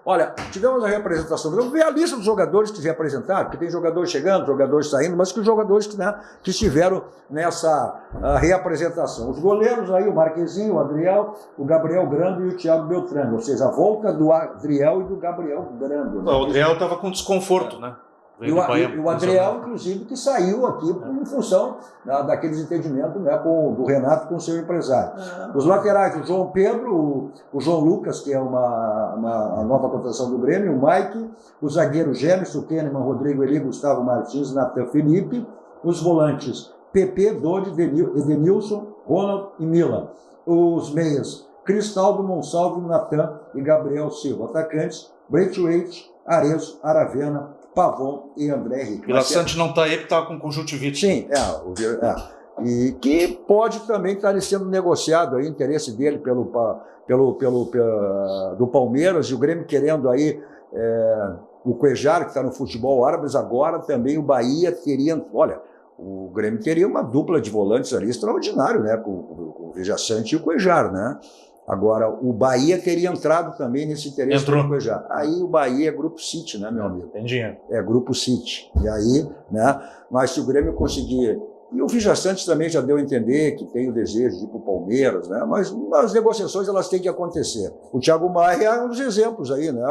Olha, tivemos a representação, vamos ver a lista dos jogadores que se representaram, porque tem jogadores chegando, jogadores saindo, mas que os jogadores que estiveram nessa reapresentação. Os goleiros aí, o Marquezinho, o Adriel, o Gabriel Grando e o Thiago Beltrame, ou seja, a volta do Adriel e do Gabriel Grando. Né? O Adriel estava com desconforto, né? E o Adriel, inclusive, que saiu aqui em função daqueles entendimentos do Renato com o seu empresário. Os laterais, o João Pedro, o João Lucas, que é a nova contratação do Grêmio, o Mike, o zagueiro Gemerson, o Kahneman, Rodrigo Eli, Gustavo Martins, Natan Felipe, os volantes PP, Dodi, Edenilson, Ronald e Mila. Os meias, Cristaldo, Monsalvo, Natan e Gabriel Silva. Atacantes, Braithwaite, Arezzo, Aravena, Pavon e André Henrique. Vila Sante não está aí porque estava com conjuntivite. Sim, e que pode também estar sendo negociado aí, o interesse dele do Palmeiras, e o Grêmio querendo aí o Cuejar, que está no futebol árabe, agora também o Bahia teria, olha, o Grêmio teria uma dupla de volantes ali extraordinário, né, com o Vila Sante e o Cuejar, né? Agora, o Bahia teria entrado também nesse interesse do Cuejar. Aí o Bahia é Grupo City, né, meu amigo? Tem dinheiro. É Grupo City. E aí, né? Mas se o Grêmio conseguir... E o Vila Santos também já deu a entender que tem o desejo de ir para o Palmeiras, né? Mas as negociações elas têm que acontecer. O Thiago Maia é um dos exemplos aí, né?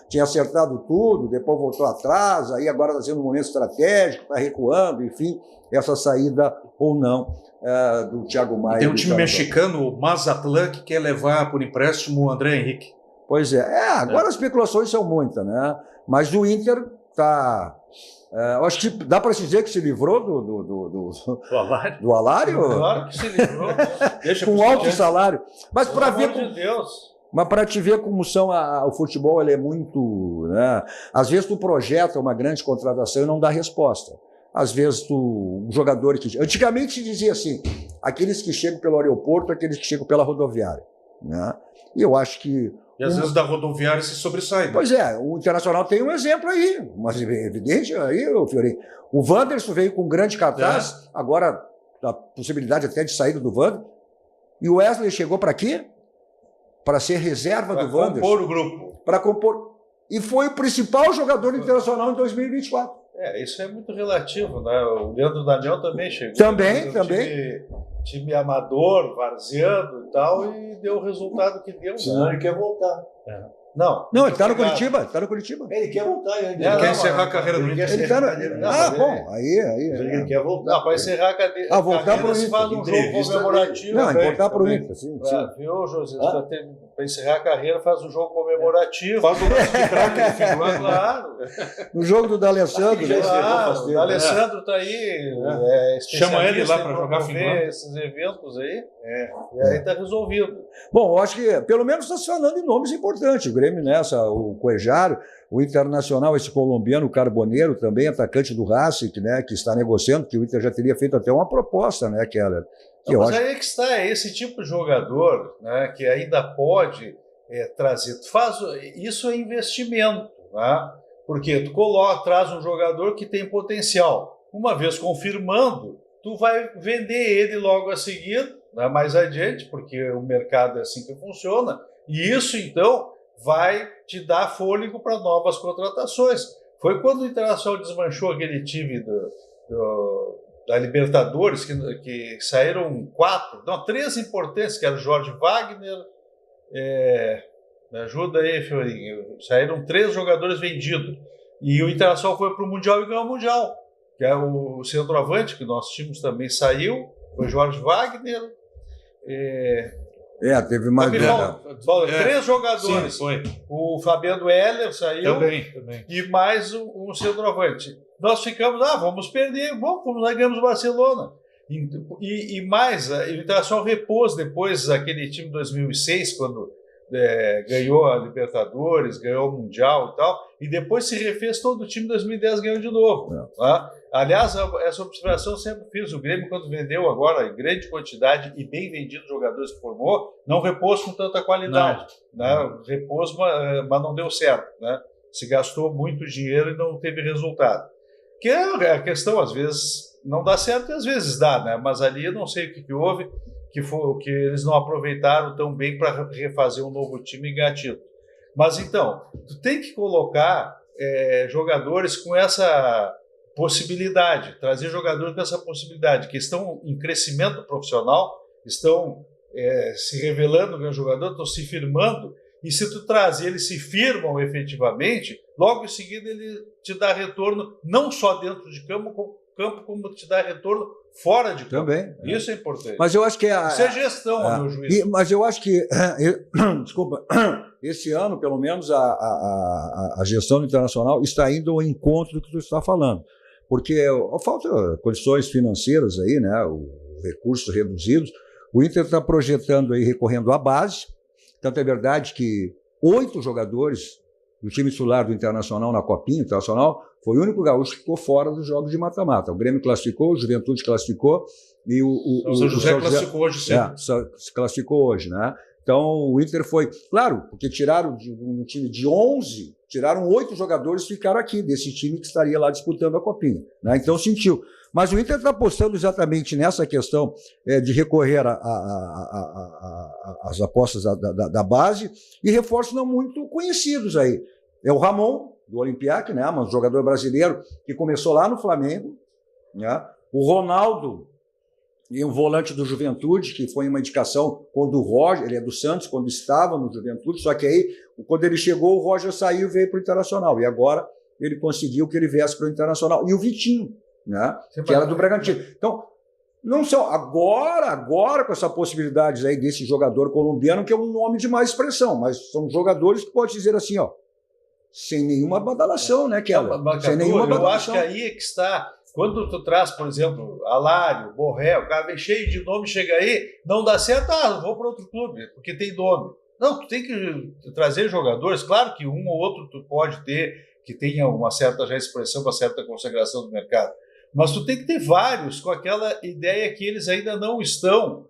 Tinha acertado tudo, depois voltou atrás, aí agora está sendo um momento estratégico, está recuando, enfim, essa saída ou não do Thiago Maia. Tem um time mexicano, o Mazatlán, que quer levar por empréstimo o André Henrique. Pois é. Agora as especulações são muitas, né? Mas o Inter está... eu acho que dá para se dizer que se livrou do Alário? Claro que se livrou. Deixa com alto salário. Mas para ver de Deus. Mas para te ver como o futebol ele é muito... Né? Às vezes tu projeta uma grande contratação e não dá resposta. Às vezes um jogador que... Antigamente se dizia assim, aqueles que chegam pelo aeroporto, aqueles que chegam pela rodoviária. Né? E eu acho que... E às vezes da rodoviária se sobressai. Né? Pois é, o Internacional tem um exemplo aí, mas evidente aí, Fiorinho. O Wanderson veio com um grande cartaz, agora a possibilidade até de saída do Wanderson. E o Wesley chegou para quê? Para ser reserva do Wanderson. Para compor o grupo. Para compor. E foi o principal jogador do Internacional em 2024. Isso é muito relativo, né? O Leandro Daniel também chegou. Também. Time amador, varzeando e tal, e deu o resultado que deu. Senão ele quer voltar. Não, ele está no Curitiba. Ele quer voltar. Ele quer encerrar a carreira do Inter. Ele quer voltar. Para encerrar a carreira. Voltar para o Inter. Faz um jogo comemorativo. Não, voltar para o Inter. Sim. Viu, José? Para encerrar a carreira, faz um jogo comemorativo. Faz um lance de craque no fim do ano. Claro. No jogo do D'Alessandro. O D'Alessandro está aí. Chama ele lá para jogar fim do ano. Esses eventos aí. E aí está resolvido. Bom, eu acho que pelo menos está se falando em nomes importantes. O Grêmio nessa, o Cuejar, o Internacional, esse colombiano, o Carboneiro, também atacante do Racing, né, que está negociando, que o Inter já teria feito até uma proposta, né, Keller? Mas aí que está, esse tipo de jogador, né, que ainda pode trazer. Isso é investimento, né? Porque tu traz um jogador que tem potencial. Uma vez confirmando, tu vai vender ele logo a seguir, né, mais adiante, porque o mercado é assim que funciona, e isso então vai te dar fôlego para novas contratações. Foi quando o Internacional desmanchou aquele time da Libertadores, que saíram 3 importantes, que era o Jorge Wagner, me ajuda aí, Fiorinho, saíram 3 jogadores vendidos, e o Internacional foi para o Mundial e ganhou o Mundial, que é o centroavante, que nós tínhamos também saiu, foi Jorge Wagner, teve mais... 3 jogadores. Sim, foi. O Fabiano Heller saiu. Também. E mais um centroavante. Nós ficamos, vamos perder, vamos lá, ganhamos o Barcelona. E mais, o Internacional repôs depois aquele time de 2006, quando ganhou a Libertadores, ganhou o Mundial e tal, e depois se refez todo o time em 2010 ganhou de novo. Tá? Aliás, essa observação eu sempre fiz. O Grêmio, quando vendeu agora em grande quantidade e bem vendido jogadores que formou, não repôs com tanta qualidade. Né? Repôs, mas não deu certo. Né? Se gastou muito dinheiro e não teve resultado. Que é a questão, às vezes não dá certo e às vezes dá, né? Mas ali eu não sei o que houve, que eles não aproveitaram tão bem para refazer um novo time e ganhar título. Mas então, tu tem que colocar jogadores com essa possibilidade, trazer jogadores com essa possibilidade, que estão em crescimento profissional, estão se revelando como jogador, estão se firmando, e se tu trazer, eles se firmam efetivamente, logo em seguida ele te dá retorno, não só dentro de campo, como te dá retorno fora de campo. Também. Isso é importante. Mas eu acho que isso é gestão, meu juiz. Mas eu acho que, desculpa, esse ano, pelo menos, a gestão do Internacional está indo ao encontro do que tu está falando. Porque falta condições financeiras aí, né? Os recursos reduzidos. O Inter está projetando aí, recorrendo à base. Tanto é verdade que 8 jogadores do time titular do Internacional na Copinha Internacional foi o único gaúcho que ficou fora dos jogos de mata-mata. O Grêmio classificou, o Juventude classificou e o São José classificou hoje cedo. Se classificou hoje, né? Então o Inter foi... Claro, porque tiraram de um time de 11, tiraram 8 jogadores e ficaram aqui, desse time que estaria lá disputando a Copinha. Né? Então sentiu. Mas o Inter está apostando exatamente nessa questão de recorrer às apostas da base e reforços não muito conhecidos aí. É o Ramon, do Olympique, né? Um jogador brasileiro que começou lá no Flamengo. Né? O Ronaldo, e um volante do Juventude, que foi uma indicação quando o Roger, ele é do Santos, quando estava no Juventude, só que aí, quando ele chegou, o Roger saiu e veio para o Internacional. E agora ele conseguiu que ele viesse para o Internacional. E o Vitinho, né? Que era do Bragantino. Então, não são agora com essa possibilidade aí desse jogador colombiano, que é um nome de mais expressão, mas são jogadores que pode dizer assim, ó, sem nenhuma badalação, né, Keller? Sem nenhuma badalação. Eu acho que aí é que está. Quando tu traz, por exemplo, Alário, Borré, o cara vem cheio de nome, chega aí, não dá certo, vou para outro clube, porque tem nome. Não, tu tem que trazer jogadores, claro que um ou outro tu pode ter, que tenha uma certa já expressão, uma certa consagração do mercado. Mas tu tem que ter vários com aquela ideia que eles ainda não estão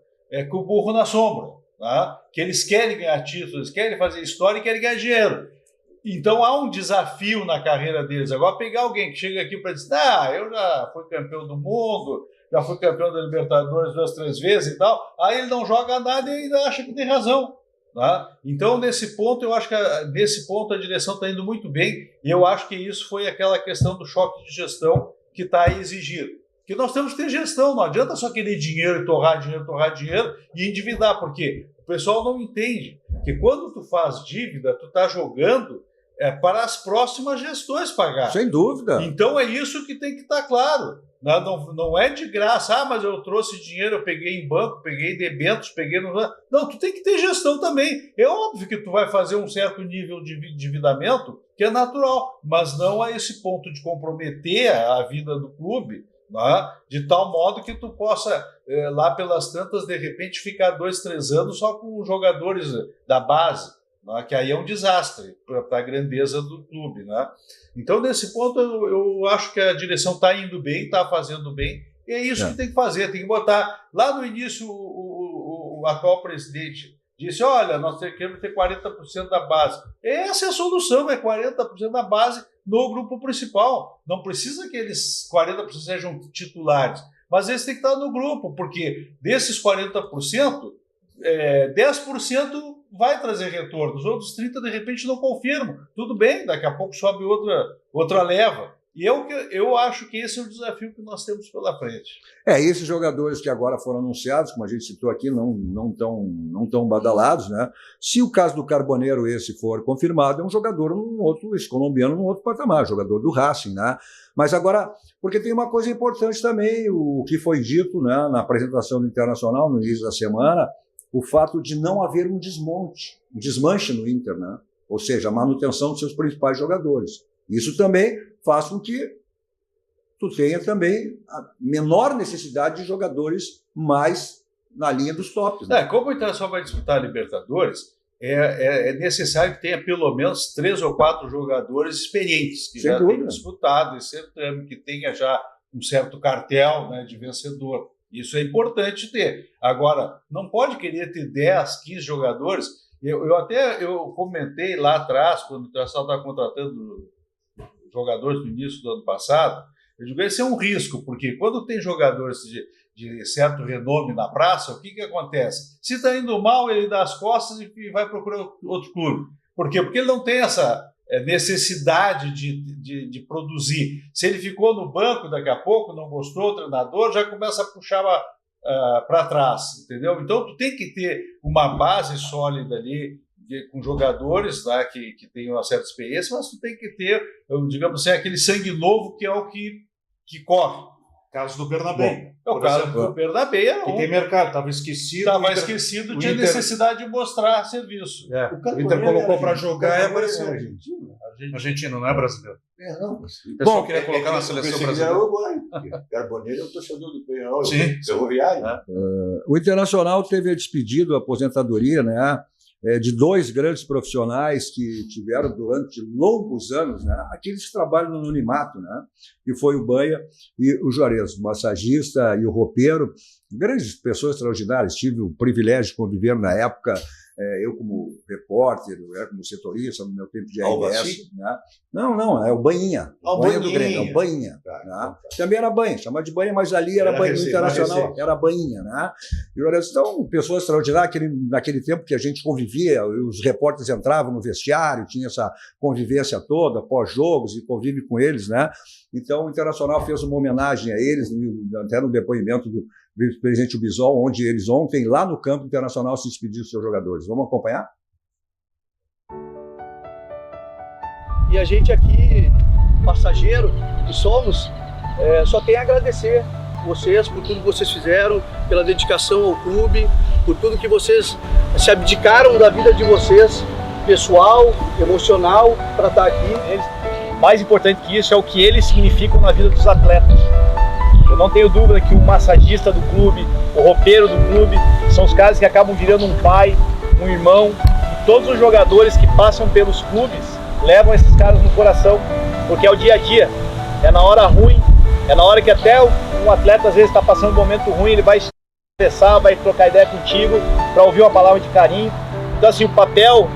com o burro na sombra, tá? Que eles querem ganhar títulos, querem fazer história e querem ganhar dinheiro. Então há um desafio na carreira deles. Agora pegar alguém que chega aqui para dizer, eu já fui campeão do mundo, já fui campeão da Libertadores 2, 3 vezes e tal, aí ele não joga nada e ainda acha que tem razão. Tá? Então, nesse ponto, eu acho que nesse ponto a direção está indo muito bem, e eu acho que isso foi aquela questão do choque de gestão que está aí exigido. Porque nós temos que ter gestão, não adianta só querer dinheiro e torrar dinheiro e endividar, porque o pessoal não entende que quando tu faz dívida, tu está jogando para as próximas gestões pagar. Sem dúvida. Então é isso que tem que estar claro. Não é de graça, mas eu trouxe dinheiro, eu peguei em banco, peguei debentos, peguei no... Não, tu tem que ter gestão também. É óbvio que tu vai fazer um certo nível de endividamento, que é natural, mas não a esse ponto de comprometer a vida do clube, né? De tal modo que tu possa, lá pelas tantas, de repente, ficar 2, 3 anos só com jogadores da base. Que aí é um desastre para a grandeza do clube. Né? Então, nesse ponto, eu acho que a direção está indo bem, está fazendo bem, e é isso que tem que fazer. Tem que botar... Lá no início, o atual presidente disse, olha, nós queremos ter 40% da base. Essa é a solução, 40% da base no grupo principal. Não precisa que eles 40% sejam titulares, mas eles têm que estar no grupo, porque desses 40%, 10% vai trazer retorno, os outros 30% de repente não confirmam. Tudo bem, daqui a pouco sobe outra leva. E eu acho que esse é o desafio que nós temos pela frente. Esses jogadores que agora foram anunciados, como a gente citou aqui, não tão badalados, né? Se o caso do Carboneiro esse for confirmado, é um jogador esse colombiano num outro patamar, jogador do Racing, né? Mas agora, porque tem uma coisa importante também, o que foi dito, né, na apresentação do Internacional no início da semana, o fato de não haver um desmanche no Inter, né? Ou seja, a manutenção dos seus principais jogadores. Isso também faz com que tu tenha também a menor necessidade de jogadores mais na linha dos tops. Né? Como o Internacional vai disputar a Libertadores, é necessário que tenha pelo menos 3 ou 4 jogadores experientes, que já tenham disputado esse certame, que tenha já um certo cartel, né, de vencedor. Isso é importante ter. Agora, não pode querer ter 10, 15 jogadores. Eu comentei lá atrás, quando o Internacional estava contratando jogadores no início do ano passado, eu digo, esse é um risco, porque quando tem jogadores de certo renome na praça, o que acontece? Se está indo mal, ele dá as costas e vai procurar outro clube. Por quê? Porque ele não tem essa necessidade de produzir. Se ele ficou no banco, daqui a pouco, não gostou do treinador, já começa a puxar para trás, entendeu? Então, tu tem que ter uma base sólida ali, com jogadores, tá, que tenham uma certa experiência, mas tu tem que ter, digamos assim, aquele sangue novo que é o que corre. Caso do Bernabé. O caso do Bernabé que tem mercado, estava esquecido. Tinha necessidade de mostrar serviço. O Inter colocou para jogar e apareceu. Argentino, não é brasileiro. Não. O pessoal queria colocar na seleção brasileira. Carboneiro é o torcedor do Penharol, sim, Ferroviário. O Internacional teve a despedida, a aposentadoria, né? De 2 grandes profissionais que tiveram durante longos anos, né, aqueles que trabalham no anonimato, né, que foi o Banha e o Juarez, o massagista e o roupeiro, grandes pessoas extraordinárias. Tive o privilégio de conviver na época, eu como repórter, eu como setorista no meu tempo de RBS. Né? Não, é o Banhinha. O Banha do Grêmio, é o Banhinha. Né? Também era Banha, chamava de Banha, mas ali era Banha, no Internacional era Banhinha. Né? E olha, então, pessoas extraordinárias, naquele tempo que a gente convivia, os repórteres entravam no vestiário, tinha essa convivência toda, pós-jogos, e convive com eles. Né? Então, o Internacional fez uma homenagem a eles, até no depoimento do vice-presidente Bisol, onde eles ontem, lá no campo internacional, se despediram dos seus jogadores. Vamos acompanhar? E a gente aqui, passageiro que somos, só tem a agradecer vocês por tudo que vocês fizeram, pela dedicação ao clube, por tudo que vocês se abdicaram da vida de vocês, pessoal, emocional, para estar aqui. Mais importante que isso é o que eles significam na vida dos atletas. Eu não tenho dúvida que o massagista do clube, o roupeiro do clube, são os caras que acabam virando um pai, um irmão. E todos os jogadores que passam pelos clubes levam esses caras no coração, porque é o dia a dia, é na hora ruim, é na hora que até um atleta às vezes está passando um momento ruim, ele vai se estressar, vai trocar ideia contigo para ouvir uma palavra de carinho. Então assim, o papel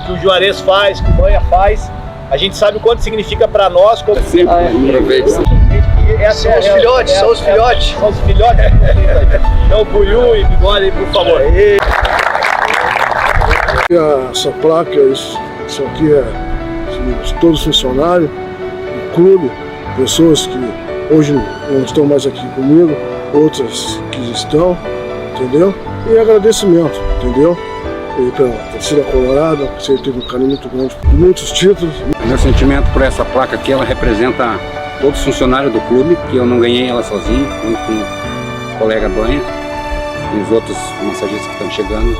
que o Juarez faz, que o Banha faz, a gente sabe o quanto significa para nós. Como... São os filhotes, são os filhotes. São os filhotes. Então, Buiú e Bigode, por favor. Essa placa, isso aqui é de todos os funcionários do clube, pessoas que hoje não estão mais aqui comigo, outras que estão, entendeu? E agradecimento, entendeu? E pela torcida colorada, que você teve um carinho muito grande, muitos títulos. Meu sentimento por essa placa aqui, ela representa todos os funcionários do clube, que eu não ganhei ela sozinho, junto com o colega Banha e os outros massagistas que estão chegando.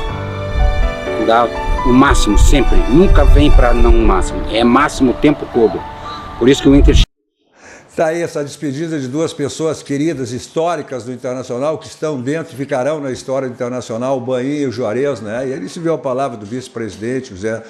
Dá o máximo sempre, nunca vem para não o máximo, é máximo o tempo todo. Por isso que o Inter... Está aí essa despedida de 2 pessoas queridas, históricas do Internacional, que estão dentro e ficarão na história do Internacional, o Banhinha e o Juarez, né? E ele se viu a palavra do vice-presidente, José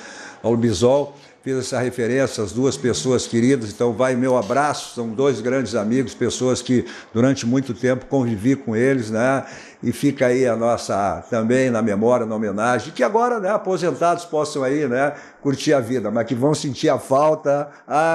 Paulo Bisol, fiz essa referência às 2 pessoas queridas, então vai meu abraço, são 2 grandes amigos, pessoas que durante muito tempo convivi com eles, né? E fica aí a nossa, também na memória, na homenagem, que agora, né, aposentados possam aí, né, curtir a vida, mas que vão sentir a falta,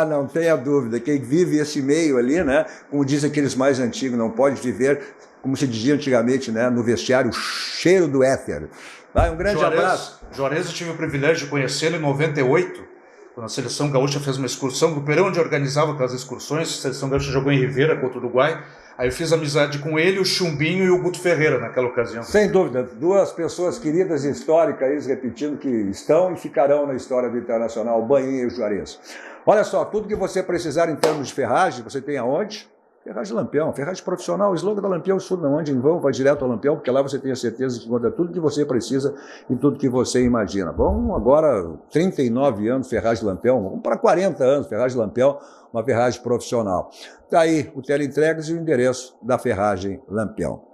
não tenha dúvida, quem vive esse meio ali, né, como dizem aqueles mais antigos, não pode viver, como se dizia antigamente, né, no vestiário, o cheiro do éter. Vai, um grande abraço. Juarez, eu tive o privilégio de conhecê-lo em 98, quando a Seleção Gaúcha fez uma excursão, o Pereira onde organizava aquelas excursões, a Seleção Gaúcha jogou em Rivera contra o Uruguai. Aí eu fiz amizade com ele, o Chumbinho e o Guto Ferreira naquela ocasião. Sem dúvida, 2 pessoas queridas e históricas, repetindo, que estão e ficarão na história do Internacional, o Banhinha e o Juarez. Olha só, tudo que você precisar em termos de ferragem, você tem aonde? Ferragem Lampião, ferragem profissional, o slogan da Lampião, estudo não ande em vão, vai direto ao Lampião, porque lá você tem a certeza de que encontra tudo que você precisa e tudo que você imagina. Bom, agora 39 anos, ferragem Lampião, vamos para 40 anos, ferragem Lampião, uma ferragem profissional. Está aí o teleentregas e o endereço da ferragem Lampião.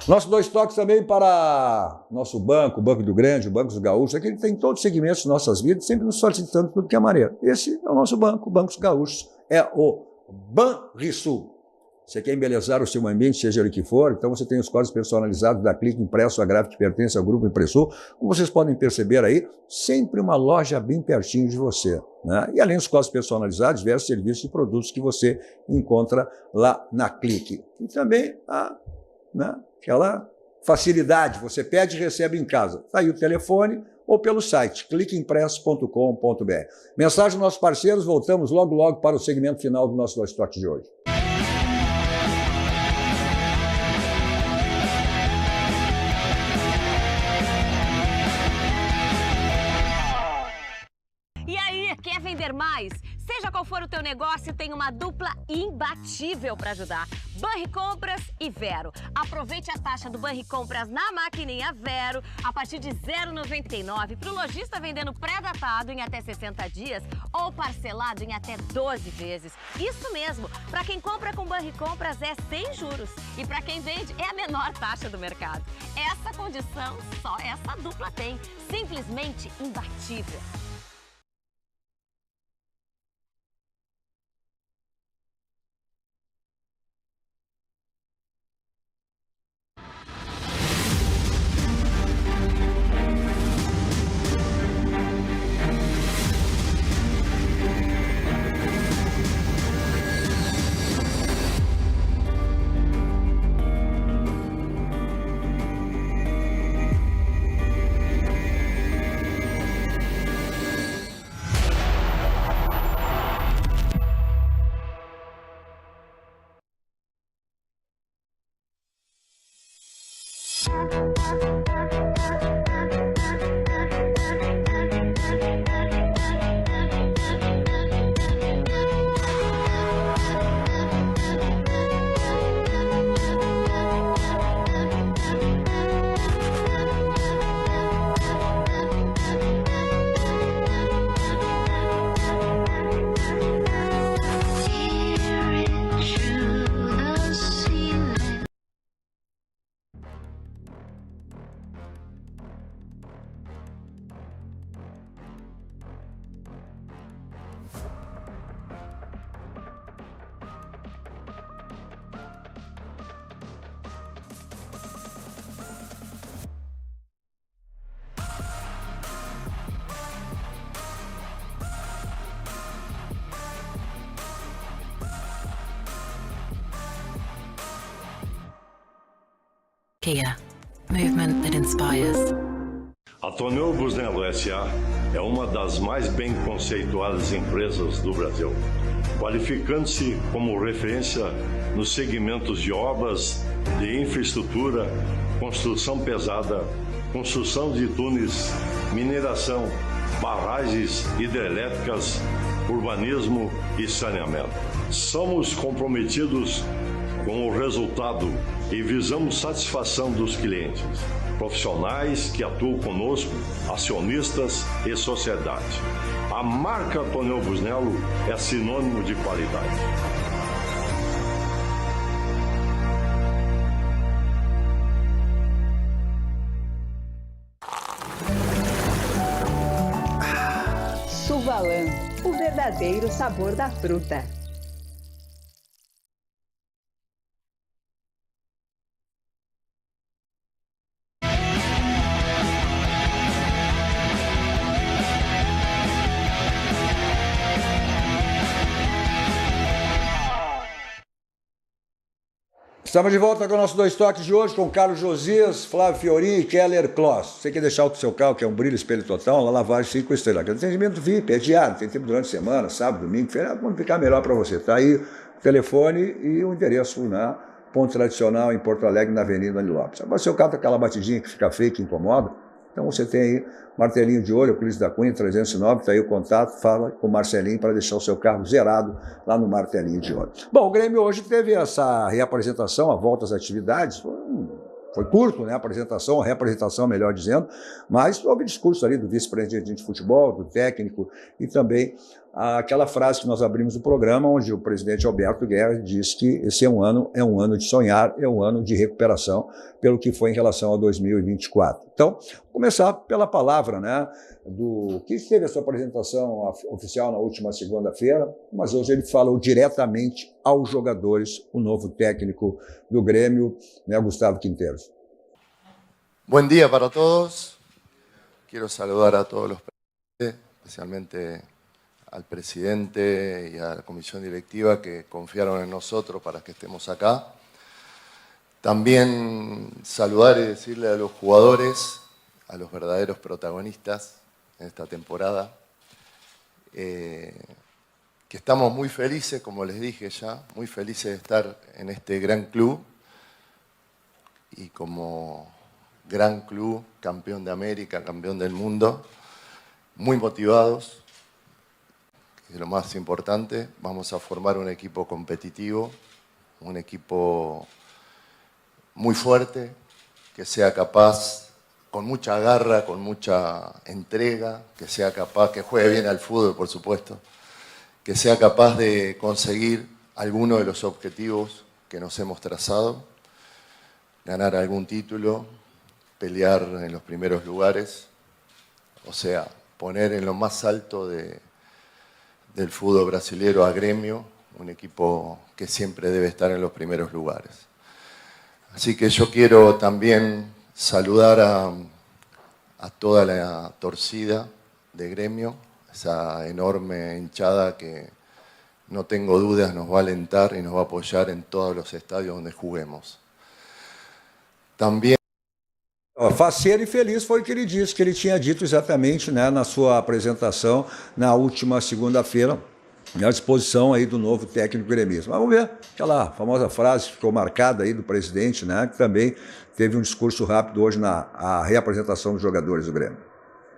Nossos 2 toques também para nosso banco, o Banco do Grande, o Banco dos Gaúchos, aqui ele tem todos os segmentos de nossas vidas, sempre nos solicitando tudo que é maneiro. Esse é o nosso banco, o Banco dos Gaúchos, é o Banrisul. Você quer embelezar o seu ambiente, seja ele que for, então você tem os códigos personalizados da Clique Impresso, a gráfica que pertence ao Grupo Impressor. Como vocês podem perceber aí, sempre uma loja bem pertinho de você, né? E além dos códigos personalizados, diversos serviços e produtos que você encontra lá na Clique. E também aquela facilidade, você pede e recebe em casa. Está aí o telefone ou pelo site cliqueimpresso.com.br. Mensagem dos nossos parceiros, voltamos logo para o segmento final do nosso 2 toques de hoje. Quer vender mais? Seja qual for o teu negócio, tem uma dupla imbatível para ajudar. Banricompras e Vero. Aproveite a taxa do Banricompras na maquininha Vero a partir de R$ 0,99 para o lojista vendendo pré-datado em até 60 dias ou parcelado em até 12 vezes. Isso mesmo, para quem compra com Banricompras é sem juros e para quem vende é a menor taxa do mercado. Essa condição só essa dupla tem, simplesmente imbatível. Kia, movement that inspires. A Tonel Busnello S.A. é uma das mais bem conceituadas empresas do Brasil, qualificando-se como referência nos segmentos de obras de infraestrutura, construção pesada, construção de túneis, mineração, barragens hidrelétricas, urbanismo e saneamento. Somos comprometidos com o resultado e visamos satisfação dos clientes, profissionais que atuam conosco, acionistas e sociedade. A marca Tonel Busnello é sinônimo de qualidade. Suvalan, o verdadeiro sabor da fruta. Estamos de volta com o nosso 2 toques de hoje, com Carlos Josias, Flávio Fiorin e Keller Kloss. Você quer deixar o seu carro, que é um brilho espelho total, uma lavagem 5 estrelas. Atendimento VIP, é diário, tem tempo durante a semana, sábado, domingo, feriado, vamos ficar melhor para você. Está aí o telefone e o endereço na Ponte Tradicional, em Porto Alegre, na Avenida Ani Lopes. Agora, se o carro tem aquela batidinha que fica feia, que incomoda, Então você tem aí martelinho de ouro, Euclides da Cunha, 309, está aí o contato, fala com o Marcelinho para deixar o seu carro zerado lá no martelinho de ouro. Bom, o Grêmio hoje teve essa reapresentação, a volta às atividades, foi curto, né, a reapresentação, melhor dizendo, mas houve discurso ali do vice-presidente de futebol, do técnico e também aquela frase que nós abrimos o programa, onde o presidente Alberto Guerra disse que esse é um ano de sonhar, é um ano de recuperação pelo que foi em relação a 2024. Então, vou começar pela palavra, né, do que teve a sua apresentação oficial na última segunda-feira, mas hoje ele falou diretamente aos jogadores, o novo técnico do Grêmio, né, Gustavo Quinteiros. Buen día para todos. Quiero saludar a todos los presentes, especialmente al presidente y a la comisión directiva que confiaron en nosotros para que estemos acá. También saludar y decirle a los jugadores, a los verdaderos protagonistas en esta temporada, que estamos muy felices, como les dije ya, muy felices de estar en este gran club y como gran club, campeón de América, campeón del mundo, muy motivados. Es lo más importante, vamos a formar un equipo competitivo, un equipo muy fuerte, que sea capaz, con mucha garra, con mucha entrega, que sea capaz, que juegue bien al fútbol, por supuesto, que sea capaz de conseguir alguno de los objetivos que nos hemos trazado, ganar algún título, pelear en los primeros lugares, o sea, poner en lo más alto del fútbol brasilero a Gremio, un equipo que siempre debe estar en los primeros lugares. Así que yo quiero también saludar a toda la torcida de Gremio, esa enorme hinchada que no tengo dudas nos va a alentar y nos va a apoyar en todos los estadios donde juguemos. Também. Faceiro e feliz foi o que ele disse, que ele tinha dito exatamente, né, na sua apresentação na última segunda-feira, à disposição aí do novo técnico gremista. Mas vamos ver aquela famosa frase que ficou marcada aí do presidente, né, que também teve um discurso rápido hoje na reapresentação dos jogadores do Grêmio.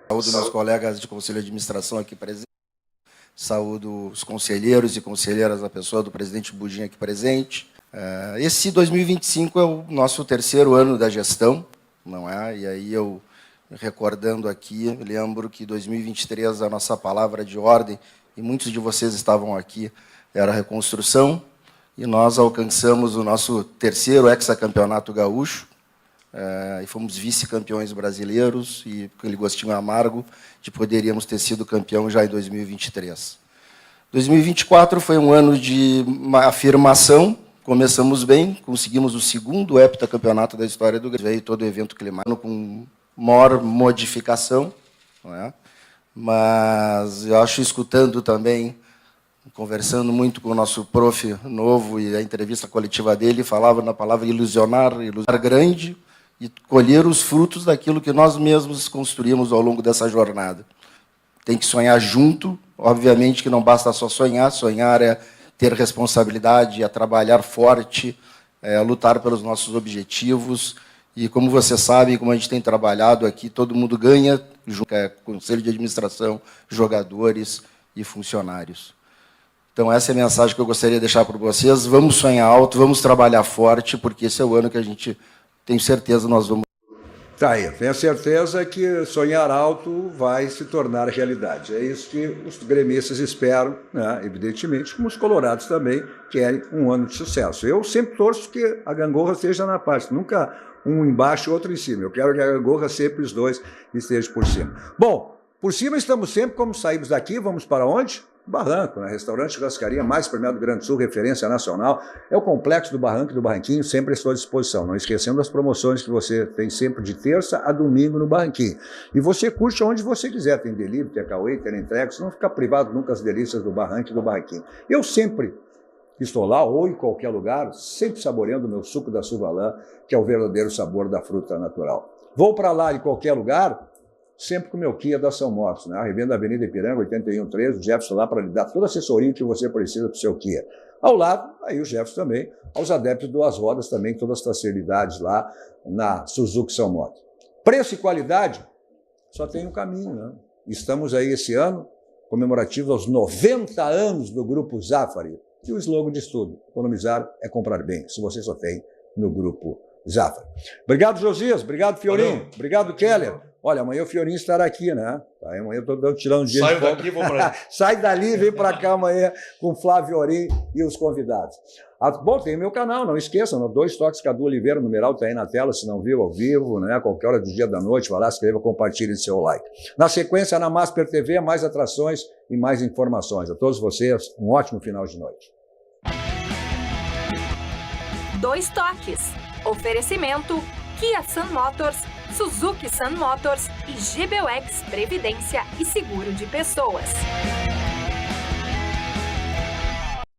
Saúdo meus colegas de conselho de administração aqui presentes, saúdo os conselheiros e conselheiras, a pessoa do presidente Budinha aqui presente. Esse 2025 é o nosso terceiro ano da gestão, não é? E aí eu, recordando aqui, lembro que 2023 a nossa palavra de ordem, e muitos de vocês estavam aqui, era reconstrução, e nós alcançamos o nosso terceiro hexacampeonato gaúcho, e fomos vice-campeões brasileiros, e com aquele gostinho amargo de poderíamos ter sido campeão já em 2023. 2024 foi um ano de afirmação. Começamos bem, conseguimos o segundo heptacampeonato da história do Grêmio, veio todo o evento climático com maior modificação, não é? Mas eu acho, escutando também, conversando muito com o nosso prof novo e a entrevista coletiva dele, falava na palavra ilusionar grande e colher os frutos daquilo que nós mesmos construímos ao longo dessa jornada. Tem que sonhar junto, obviamente que não basta só sonhar, sonhar é ter responsabilidade, a trabalhar forte, a lutar pelos nossos objetivos. E como você sabe, como a gente tem trabalhado aqui, todo mundo ganha, conselho de administração, jogadores e funcionários. Então essa é a mensagem que eu gostaria de deixar para vocês. Vamos sonhar alto, vamos trabalhar forte, porque esse é o ano que a gente, tenho certeza, nós vamos... Tá aí, tenho certeza que sonhar alto vai se tornar realidade. É isso que os gremistas esperam, né? Evidentemente, como os colorados também querem um ano de sucesso. Eu sempre torço que a gangorra esteja na parte, nunca um embaixo e outro em cima. Eu quero que a gangorra sempre os dois estejam por cima. Bom, por cima estamos sempre, como saímos daqui, vamos para onde? Barranco, né? Restaurante churrascaria mais premiado do Rio Grande do Sul, referência nacional. É o complexo do Barranco e do Barranquinho, sempre à sua disposição. Não esquecendo das promoções que você tem sempre de terça a domingo no Barranquinho. E você curte onde você quiser. Tem delivery, tem takeaway, tem entrega. Você não fica privado nunca das delícias do Barranco e do Barranquinho. Eu sempre estou lá, ou em qualquer lugar, sempre saboreando o meu suco da Suvalã, que é o verdadeiro sabor da fruta natural. Vou para lá em qualquer lugar, sempre com o meu Kia da São Motos, né? A revenda Avenida Ipiranga, 8113, o Jefferson lá para lhe dar toda a assessoria que você precisa para o seu Kia. Ao lado, aí o Jefferson também, aos adeptos de Duas Rodas também, todas as facilidades lá na Suzuki São Motos. Preço e qualidade, só tem um caminho, né? Estamos aí esse ano comemorativo aos 90 anos do Grupo Zafari. E o slogan diz tudo: economizar é comprar bem. Se você só tem no Grupo Zafari. Obrigado, Josias. Obrigado, Fiorinho. Obrigado, Keller. Olha, amanhã o Fiorinho estará aqui, né? Amanhã eu estou tirando um dia Saio de folga. daqui, vou para aí. Sai dali e vem para cá amanhã com Flávio Fiorinho e os convidados. Bom, tem meu canal, não esqueçam, 2 Toques Cadu Oliveira, o numeral está aí na tela, se não viu, ao vivo, né? Qualquer hora do dia da noite, vai lá, escreva, compartilhe seu like. Na sequência, na Masper TV, mais atrações e mais informações. A todos vocês, um ótimo final de noite. 2 Toques. Oferecimento Kia Sun Motors, Suzuki Sun Motors e GBUX Previdência e Seguro de Pessoas.